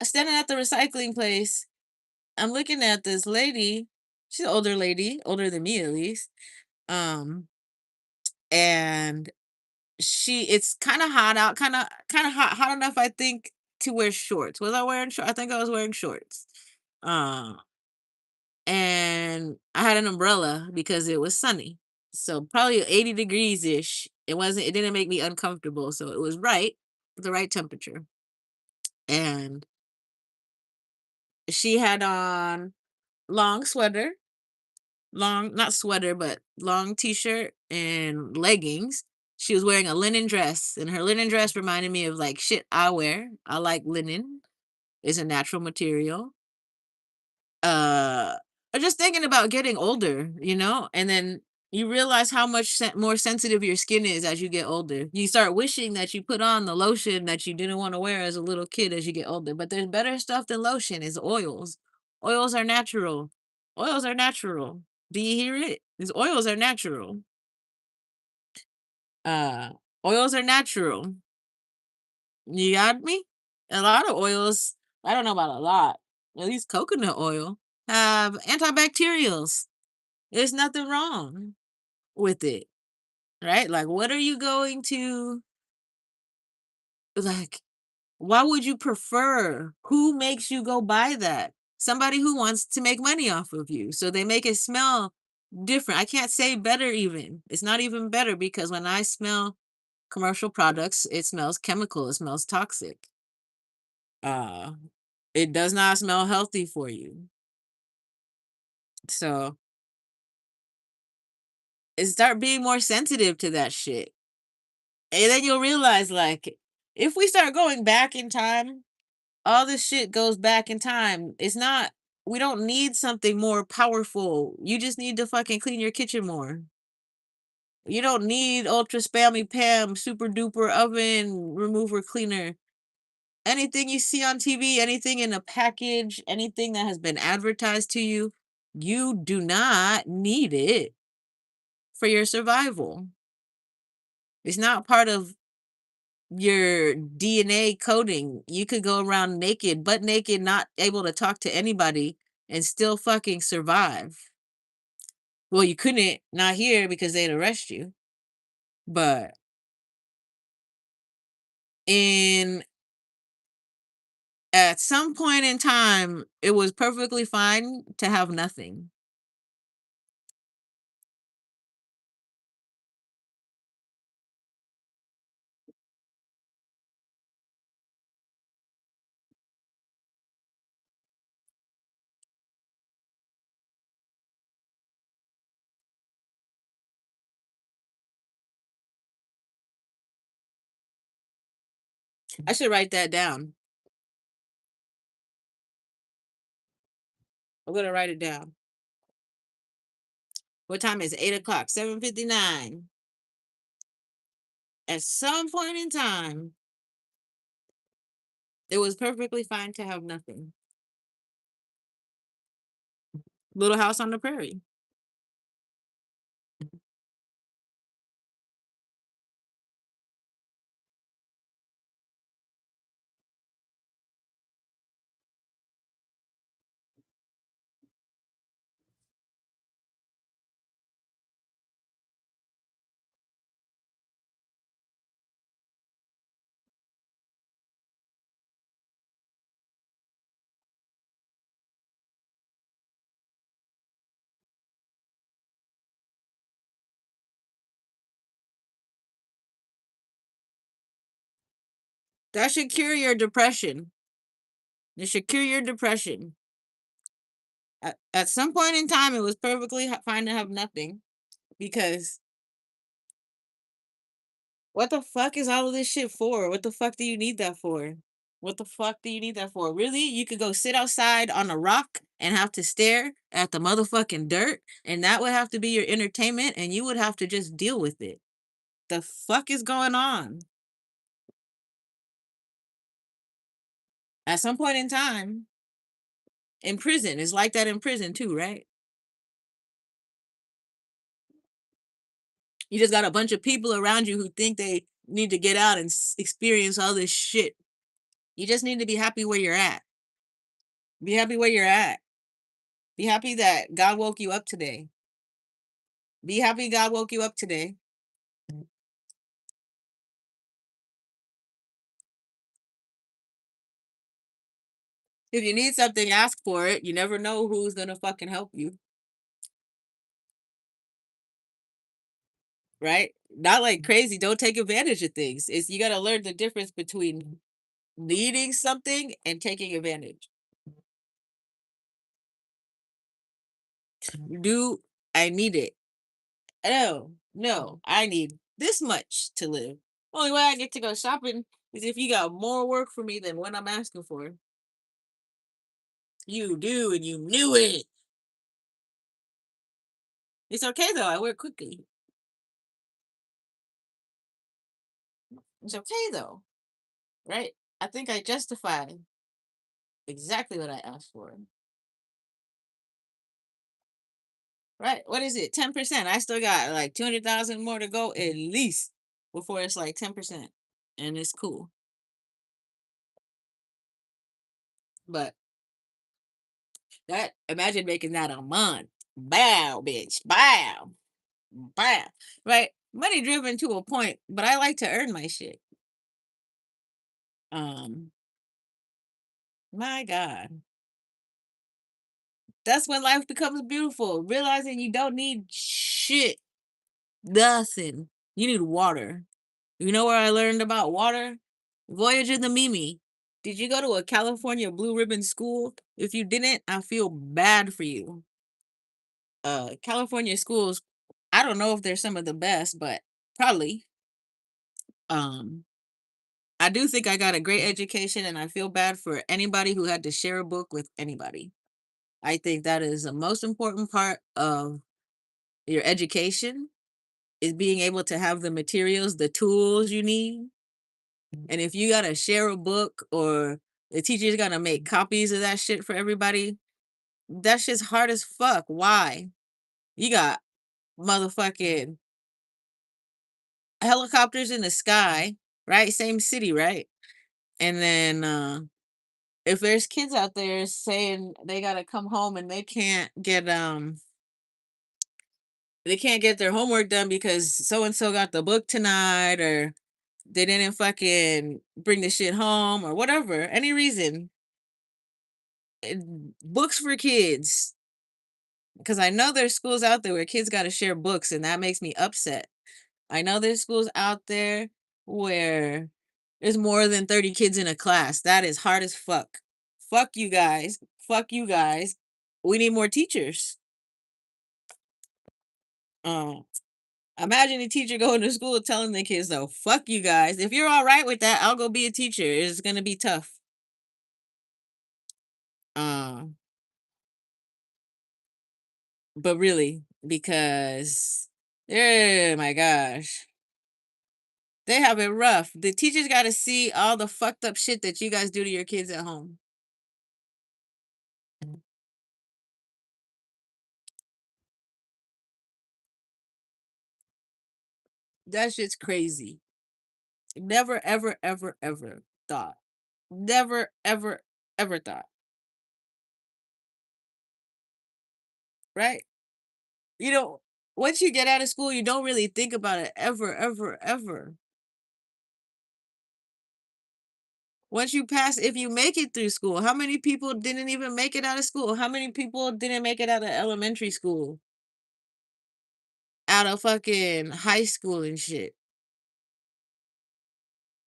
Standing at the recycling place, I'm looking at this lady. She's an older lady, older than me at least. Um, and it's kind of hot out, kind of hot enough, I think, to wear shorts. Was I wearing shorts? I think I was wearing shorts. Uh, and I had an umbrella because it was sunny. So probably 80 degrees ish. It didn't make me uncomfortable. So it was the right temperature. And she had on long sweater, not sweater, but long t-shirt and leggings. She was wearing a linen dress, and her linen dress reminded me of like shit I wear. I like linen. It's a natural material. I'm just thinking about getting older, and then you realize how much more sensitive your skin is as you get older. You start wishing that you put on the lotion that you didn't want to wear as a little kid as you get older. But there's better stuff than lotion is oils. Oils are natural. Oils are natural. Do you hear it? These oils are natural. Uh Oils are natural. You got me? A lot of oils, I don't know about a lot. At least coconut oil have antibacterials. There's nothing wrong with it, right? Like, what are you going to, like, why would you prefer? Who makes you go buy that? Somebody who wants to make money off of you. So they make it smell different. I can't say better even. It's not even better because when I smell commercial products, it smells chemical, it smells toxic. Uh, it does not smell healthy for you. So and start being more sensitive to that shit. And then you'll realize, like, if we start going back in time, all this shit goes back in time. It's not, we don't need something more powerful. You just need to fucking clean your kitchen more. You don't need ultra spammy Pam super duper oven remover cleaner. Anything you see on TV, anything in a package, anything that has been advertised to you, you do not need it for your survival. It's not part of your DNA coding. You could go around naked, butt naked, not able to talk to anybody and still fucking survive. Well, you couldn't, not here because they'd arrest you. But in at some point in time, it was perfectly fine to have nothing. I should write that down. I'm gonna write it down. What time is it? 8 o'clock, 7:59. At some point in time, it was perfectly fine to have nothing. Little house on the prairie. That should cure your depression. It should cure your depression. At some point in time, it was perfectly fine to have nothing because what the fuck is all of this shit for? What the fuck do you need that for? What the fuck do you need that for? Really? You could go sit outside on a rock and have to stare at the motherfucking dirt, and that would have to be your entertainment, and you would have to just deal with it. The fuck is going on? At some point in time, in prison, it's like that in prison too, right? You just got a bunch of people around you who think they need to get out and experience all this shit. You just need to be happy where you're at. Be happy where you're at. Be happy that God woke you up today. Be happy God woke you up today. If you need something, ask for it. You never know who's gonna fucking help you, right? Not like crazy. Don't take advantage of things. It's, you gotta learn the difference between needing something and taking advantage. Do I need it? No, no. I need this much to live. Only way I get to go shopping is if you got more work for me than what I'm asking for. You do, and you knew it. It's okay though. I work quickly. It's okay though, right? I think I justify exactly what I asked for. Right? What is it? 10%. I still got like 200,000 more to go at least before it's like 10%. And it's cool. But that, imagine making that a month. Bow, bitch. Bow. Bow. Right? Money driven to a point, but I like to earn my shit. Um, my God. That's when life becomes beautiful. Realizing you don't need shit. Nothing. You need water. You know where I learned about water? Voyage of the Mimi. Did you go to a California blue ribbon school? If you didn't, I feel bad for you. California schools, I don't know if they're some of the best, but probably. Um, I do think I got a great education, and I feel bad for anybody who had to share a book with anybody. I think that is the most important part of your education is being able to have the materials, the tools you need. And if you gotta share a book or the teacher's gonna make copies of that shit for everybody, that shit's hard as fuck. Why? You got motherfucking helicopters in the sky, right? Same city, right? And then if there's kids out there saying they gotta come home and they can't get their homework done because so and so got the book tonight or they didn't fucking bring the shit home or whatever, any reason. eh, Books for kids. Because I know there's schools out there where kids got to share books, and that makes me upset. I know there's schools out there where there's more than 30 kids in a class. That is hard as fuck. Fuck you guys. Fuck you guys. We need more teachers. Uh, Imagine a teacher going to school telling the kids, though, fuck you guys. If you're all right with that, I'll go be a teacher. It's going to be tough. Uh, but really, because, oh my gosh, they have it rough. The teachers got to see all the fucked up shit that you guys do to your kids at home. That shit's crazy. Never, ever, ever, ever thought. Never, ever, ever thought. Right? You know, once you get out of school, you don't really think about it ever, ever, ever. Once you pass, if you make it through school, how many people didn't even make it out of school? How many people didn't make it out of elementary school? Out of fucking high school and shit?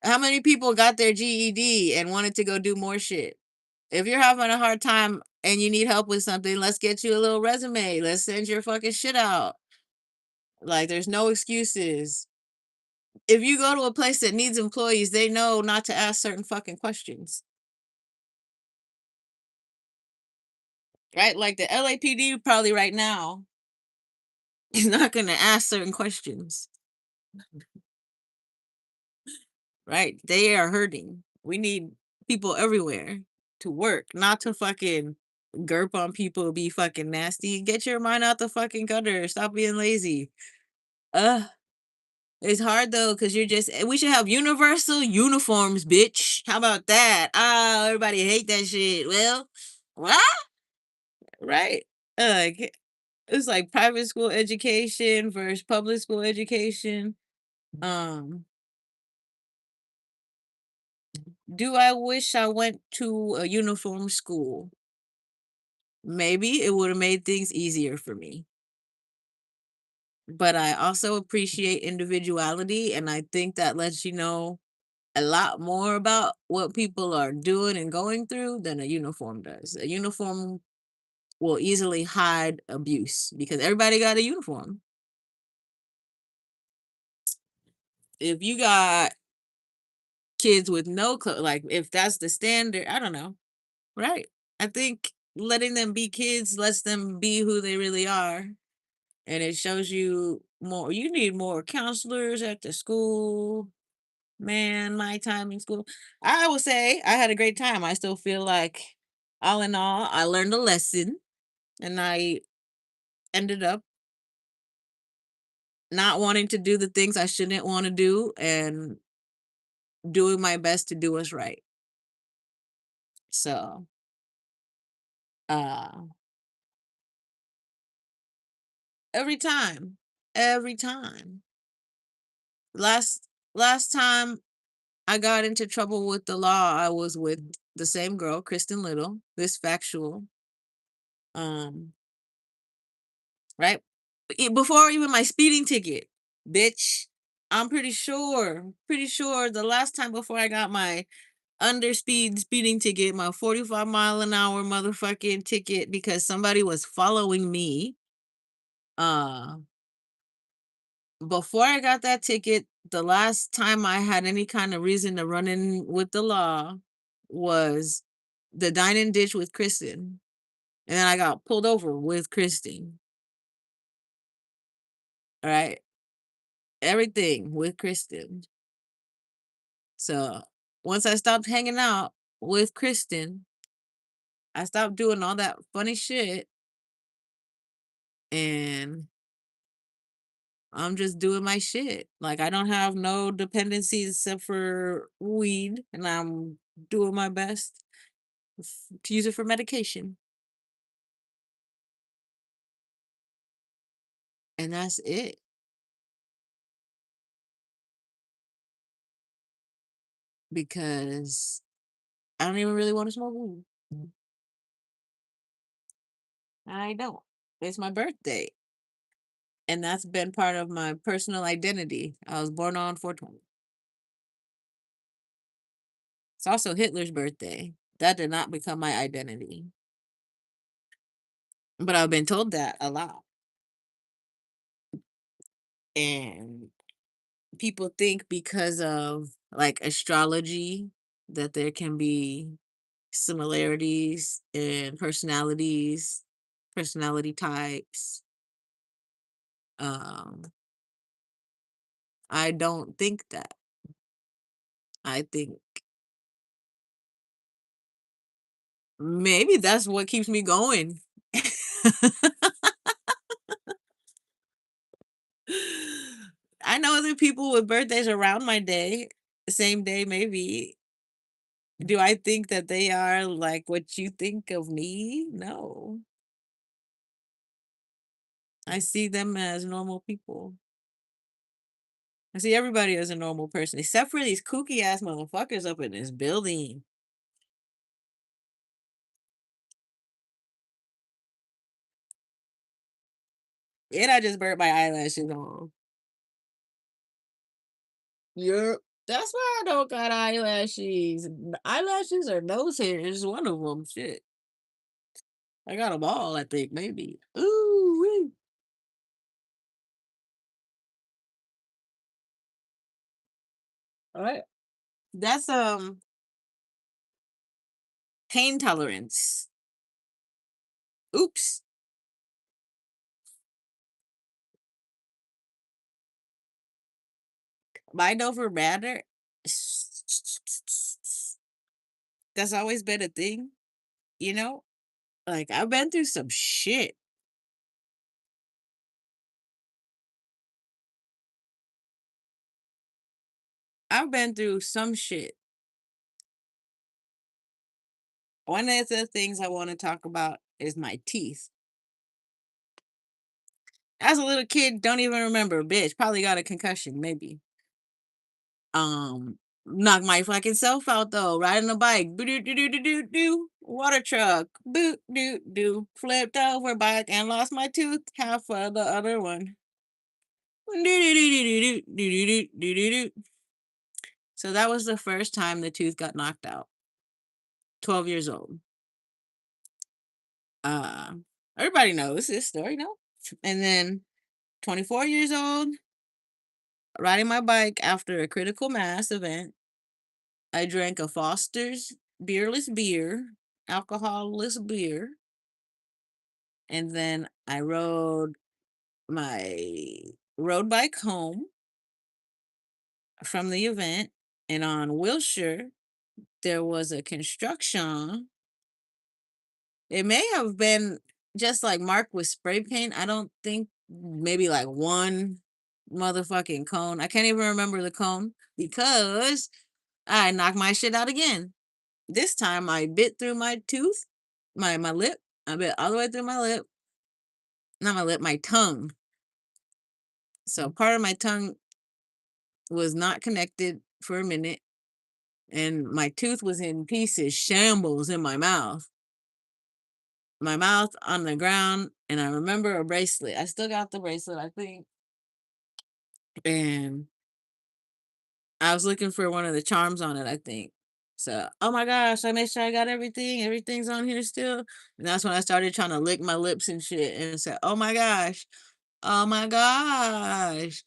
How many people got their GED and wanted to go do more shit? If you're having a hard time and you need help with something, let's get you a little resume. Let's send your fucking shit out. Like, there's no excuses. If you go to a place that needs employees, they know not to ask certain fucking questions. Right? Like the LAPD probably right now is not going to ask certain questions. Right? They are hurting. We need people everywhere to work, not to fucking gerp on people, be fucking nasty. Get your mind out the fucking gutter. Stop being lazy. Uh, it's hard though, because we should have universal uniforms, bitch. How about that? Oh, everybody hate that shit. Well, what? Right? Like, it's like private school education versus public school education. Um, do I wish I went to a uniform school? Maybe it would have made things easier for me. But I also appreciate individuality, and I think that lets you know a lot more about what people are doing and going through than a uniform does. A uniform will easily hide abuse because everybody got a uniform. If you got kids with no clothes, like if that's the standard, I don't know. Right. I think letting them be kids lets them be who they really are. And it shows you more. You need more counselors at the school. Man, my time in school. I would say I had a great time. I still feel like, all in all, I learned a lesson and I ended up not wanting to do the things I shouldn't want to do and doing my best to do what's right. So, uh, every every time. Last time I got into trouble with the law, I was with the same girl, Kristen Little, this factual. Um, right? Before even my speeding ticket, bitch. I'm pretty sure the last time before I got my speeding ticket, my 45-mile-an-hour motherfucking ticket because somebody was following me. Uh Before I got that ticket, the last time I had any kind of reason to run in with the law was the dine-in ditch with Kristen, and then I got pulled over with Kristen. All right, everything with Kristen. So once I stopped hanging out with Kristen, I stopped doing all that funny shit, and I'm just doing my shit. Like I don't have no dependencies except for weed, and I'm doing my best to use it for medication. And that's it, because I don't even really want to smoke weed. I don't. It's my birthday, and that's been part of my personal identity. I was born on 420. It's also Hitler's birthday. That did not become my identity, but I've been told that a lot. And people think because of like astrology that there can be similarities in personalities, personality types. Um, I don't think that. I think maybe that's what keeps me going. I know other people with birthdays around my day, the same day, maybe. Do I think that they are like what you think of me? No. I see them as normal people. I see everybody as a normal person, except for these kooky ass motherfuckers up in this building. And I just burnt my eyelashes on. Yep. That's why I don't got eyelashes. Eyelashes or nose hairs, one of them. Shit. I got them all, I think, maybe. Ooh, wee. All right. That's pain tolerance. Oops. Mind over matter. That's always been a thing, you know? Like I've been through some shit. I've been through some shit. One of the things I want to talk about is my teeth. As a little kid, don't even remember, bitch. Probably got a concussion, maybe. Knocked my fucking self out though, riding a bike. Boo doo doo doo doo doo doo. Water truck. Boot doo doo. Flipped over bike and lost my tooth. Half of the other one. Doo doo doo doo doo doo doo doo doo doo doo. So that was the first time the tooth got knocked out. 12 years old. Uh, Everybody knows this story, no? And then 24 years old, riding my bike after a critical mass event. I drank a Foster's beerless beer, alcoholless beer, and then I rode my road bike home from the event. And on Wilshire, there was a construction. It may have been just like marked with spray paint. I don't think maybe like one motherfucking cone. I can't even remember the cone because I knocked my shit out again. This time I bit through my tooth, my lip. I bit all the way through my lip. Not my lip, my tongue. So part of my tongue was not connected for a minute, and my tooth was in pieces, shambles in my mouth. My mouth on the ground, and I remember a bracelet. I still got the bracelet, I think. And I was looking for one of the charms on it, I think. So, oh my gosh, I made sure I got everything. Everything's on here still. And that's when I started trying to lick my lips and shit and said, oh my gosh. Oh my gosh.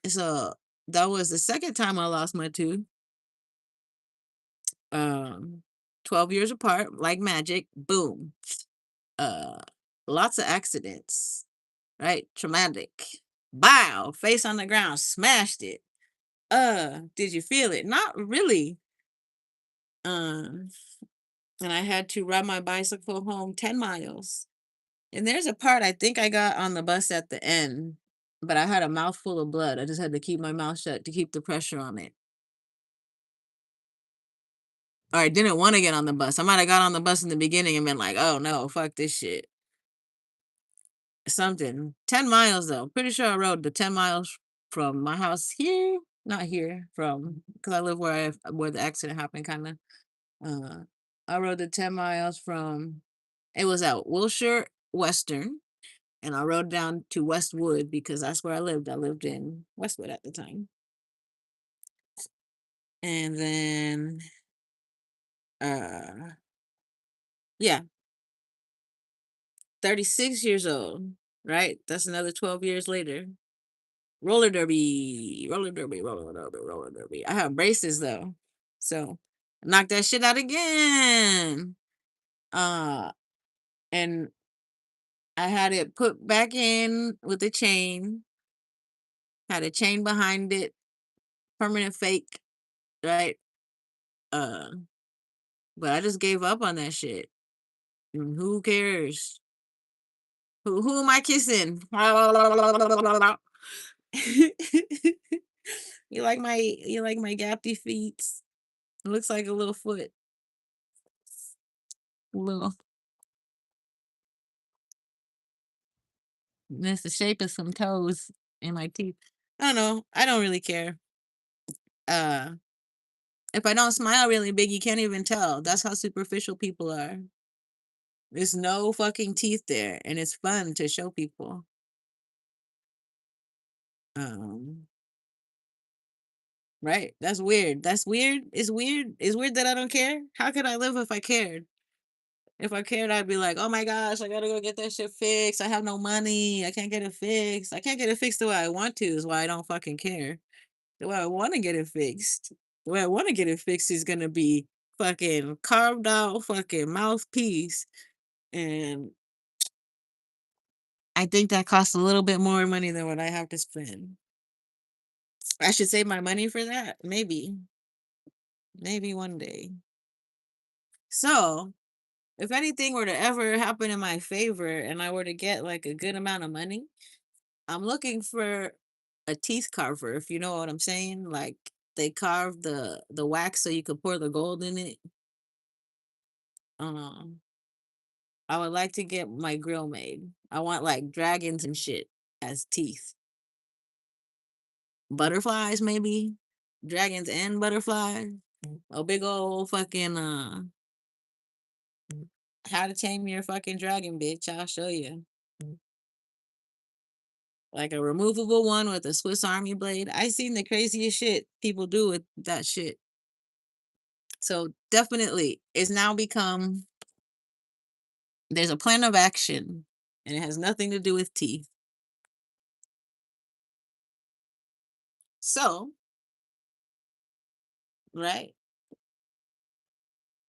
So that was the second time I lost my tooth. Um, 12 years apart, like magic. Boom. Uh, Lots of accidents, right? Traumatic. Bow, face on the ground, smashed it. Did you feel it? Not really. Um, and I had to ride my bicycle home 10 miles. And there's a part I think I got on the bus at the end, but I had a mouthful of blood. I just had to keep my mouth shut to keep the pressure on it. Or I didn't want to get on the bus. I might have got on the bus in the beginning and been like, oh no, fuck this shit. Something. 10 miles though. Pretty sure I rode the 10 miles from my house here. Not here, from because I live where the accident happened kind of. Uh I rode the 10 miles from it was at Wilshire Western, and I rode down to Westwood because that's where I lived. I lived in Westwood at the time. And then uh yeah, 36 years old, right? That's another 12 years later. Roller derby, roller derby, roller derby, roller derby. I have braces though. So knock that shit out again. Uh and I had it put back in with a chain, had a chain behind it, permanent fake, right? Uh but I just gave up on that shit. Who cares? Who am I kissing? You like my gappy feet? It looks like a little foot. Little. It's the shape of some toes in my teeth. I don't know. I don't really care. Uh if I don't smile really big, you can't even tell. That's how superficial people are. There's no fucking teeth there, and it's fun to show people. Um, right? That's weird. That's weird. It's weird. It's weird that I don't care. How could I live if I cared? If I cared, I'd be like, oh my gosh, I gotta go get that shit fixed. I have no money. I can't get it fixed. I can't get it fixed the way I want to, is why I don't fucking care. The way I want to get it fixed. The way I want to get it fixed is gonna be fucking carved out fucking mouthpiece. And I think that costs a little bit more money than what I have to spend. I should save my money for that. Maybe. Maybe one day. So, if anything were to ever happen in my favor and I were to get like a good amount of money, I'm looking for a teeth carver, if you know what I'm saying. Like they carve the wax so you could pour the gold in it. Um, I would like to get my grill made. I want like dragons and shit as teeth. Butterflies, maybe. Dragons and butterflies. A big old fucking how to tame your fucking dragon, bitch. I'll show you. Like a removable one with a Swiss Army blade. I seen the craziest shit people do with that shit. So definitely it's now become there's a plan of action, and it has nothing to do with teeth. So, right?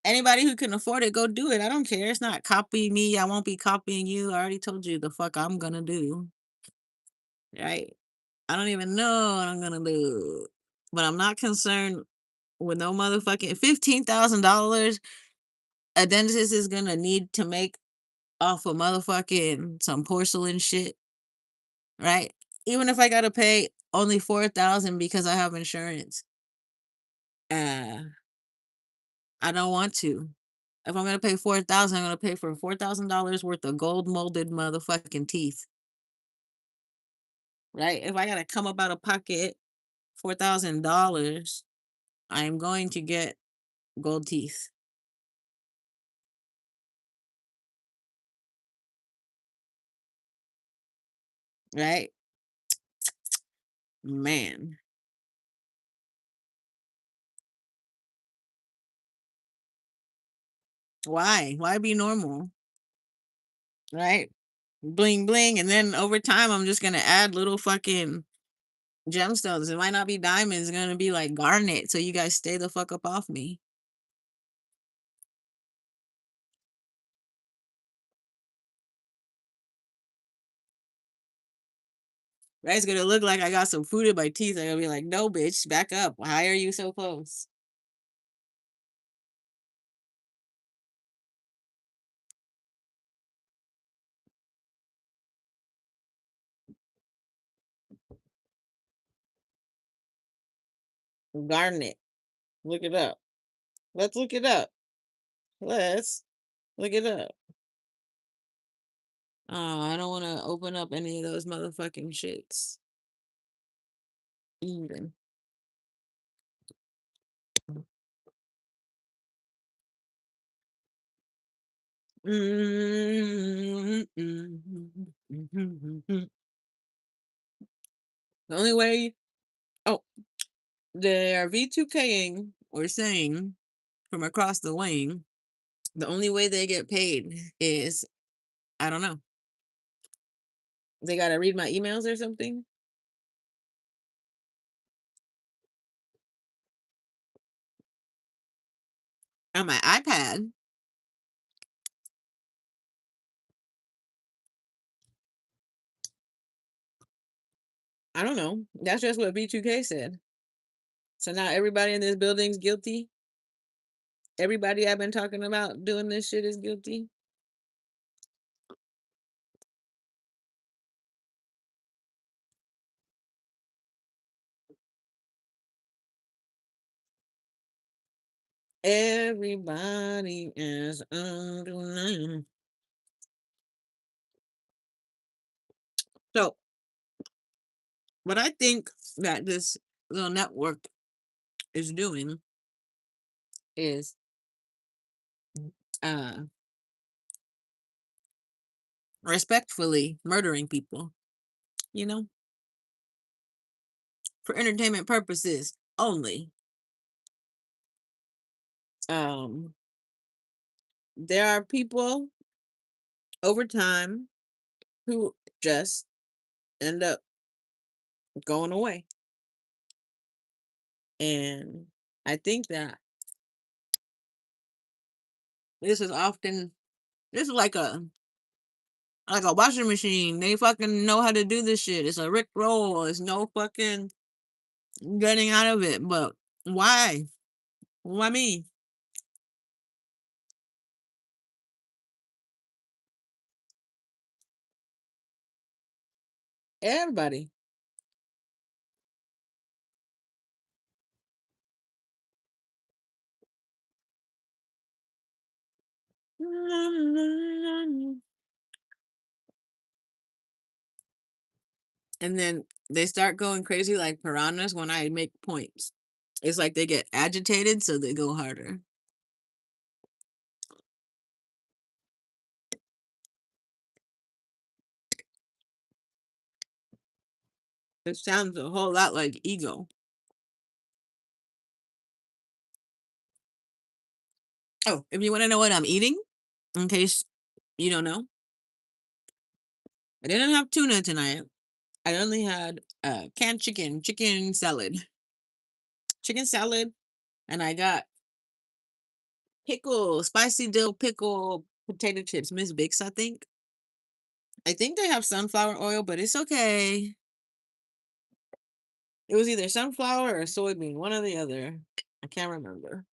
Anybody who can afford it, go do it. I don't care. It's not copy me. I won't be copying you. I already told you the fuck I'm gonna do. Right? I don't even know what I'm gonna do. But I'm not concerned with no motherfucking $15,000 a dentist is gonna need to make off of motherfucking some porcelain shit, right? Even if I gotta pay only 4,000 because I have insurance, uh, I don't want to. If I'm gonna pay 4,000, I'm gonna pay for $4,000 worth of gold molded motherfucking teeth, right? If I gotta come up out of pocket $4,000, I'm going to get gold teeth, right? Man, why? Why be normal, right? Bling bling, and then over time, I'm just gonna add little fucking gemstones. It might not be diamonds. It's gonna be like garnet. So you guys stay the fuck up off me. Right? It's gonna look like I got some food in my teeth. I'm gonna be like, no, bitch, back up. Why are you so close? Garnet. Look it up. Let's look it up. Let's look it up. Oh, I don't want to open up any of those motherfucking shits. Even. The only way, oh, they're V2King or saying from across the wing, the only way they get paid is, I don't know, they got to read my emails or something on my iPad. I don't know. That's just what V2K said. So now everybody in this building's guilty. Everybody I've been talking about doing this shit is guilty. Everybody is on. So, what I think that this little network is doing is uh respectfully murdering people, you know, for entertainment purposes only. Um, there are people over time who just end up going away. And I think that this is often this is like a washing machine. They fucking know how to do this shit. It's a Rick roll. It's no fucking getting out of it. But why? Why me? Everybody. And then they start going crazy like piranhas when I make points. It's like they get agitated, so they go harder. It sounds a whole lot like ego. Oh, if you want to know what I'm eating, in case you don't know, I didn't have tuna tonight. I only had canned chicken salad, and I got pickle, spicy dill pickle potato chips, Miss Bix, I think. I think they have sunflower oil, but it's okay. It was either sunflower or soybean, one or the other. I can't remember.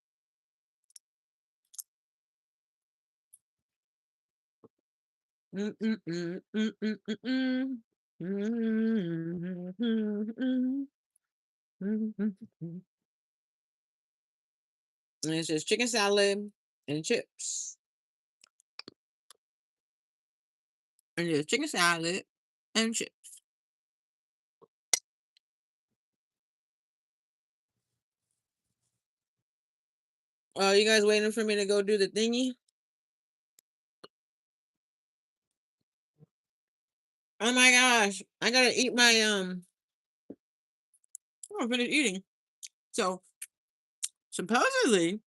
Mm, mm, mm, mm, mm, mm, mm. Mm, mm, mm, mm. And it's just chicken salad and chips. And just chicken salad and chips. Oh, you guys waiting for me to go do the thingy? Oh my gosh. I gotta eat my I'm finished eating. So supposedly,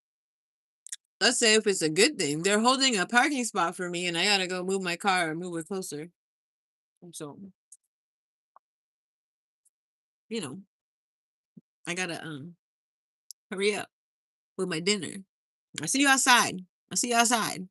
let's say if it's a good thing, they're holding a parking spot for me and I gotta go move my car and move it closer. So you know, I gotta hurry up with my dinner. I see you outside. I see you outside.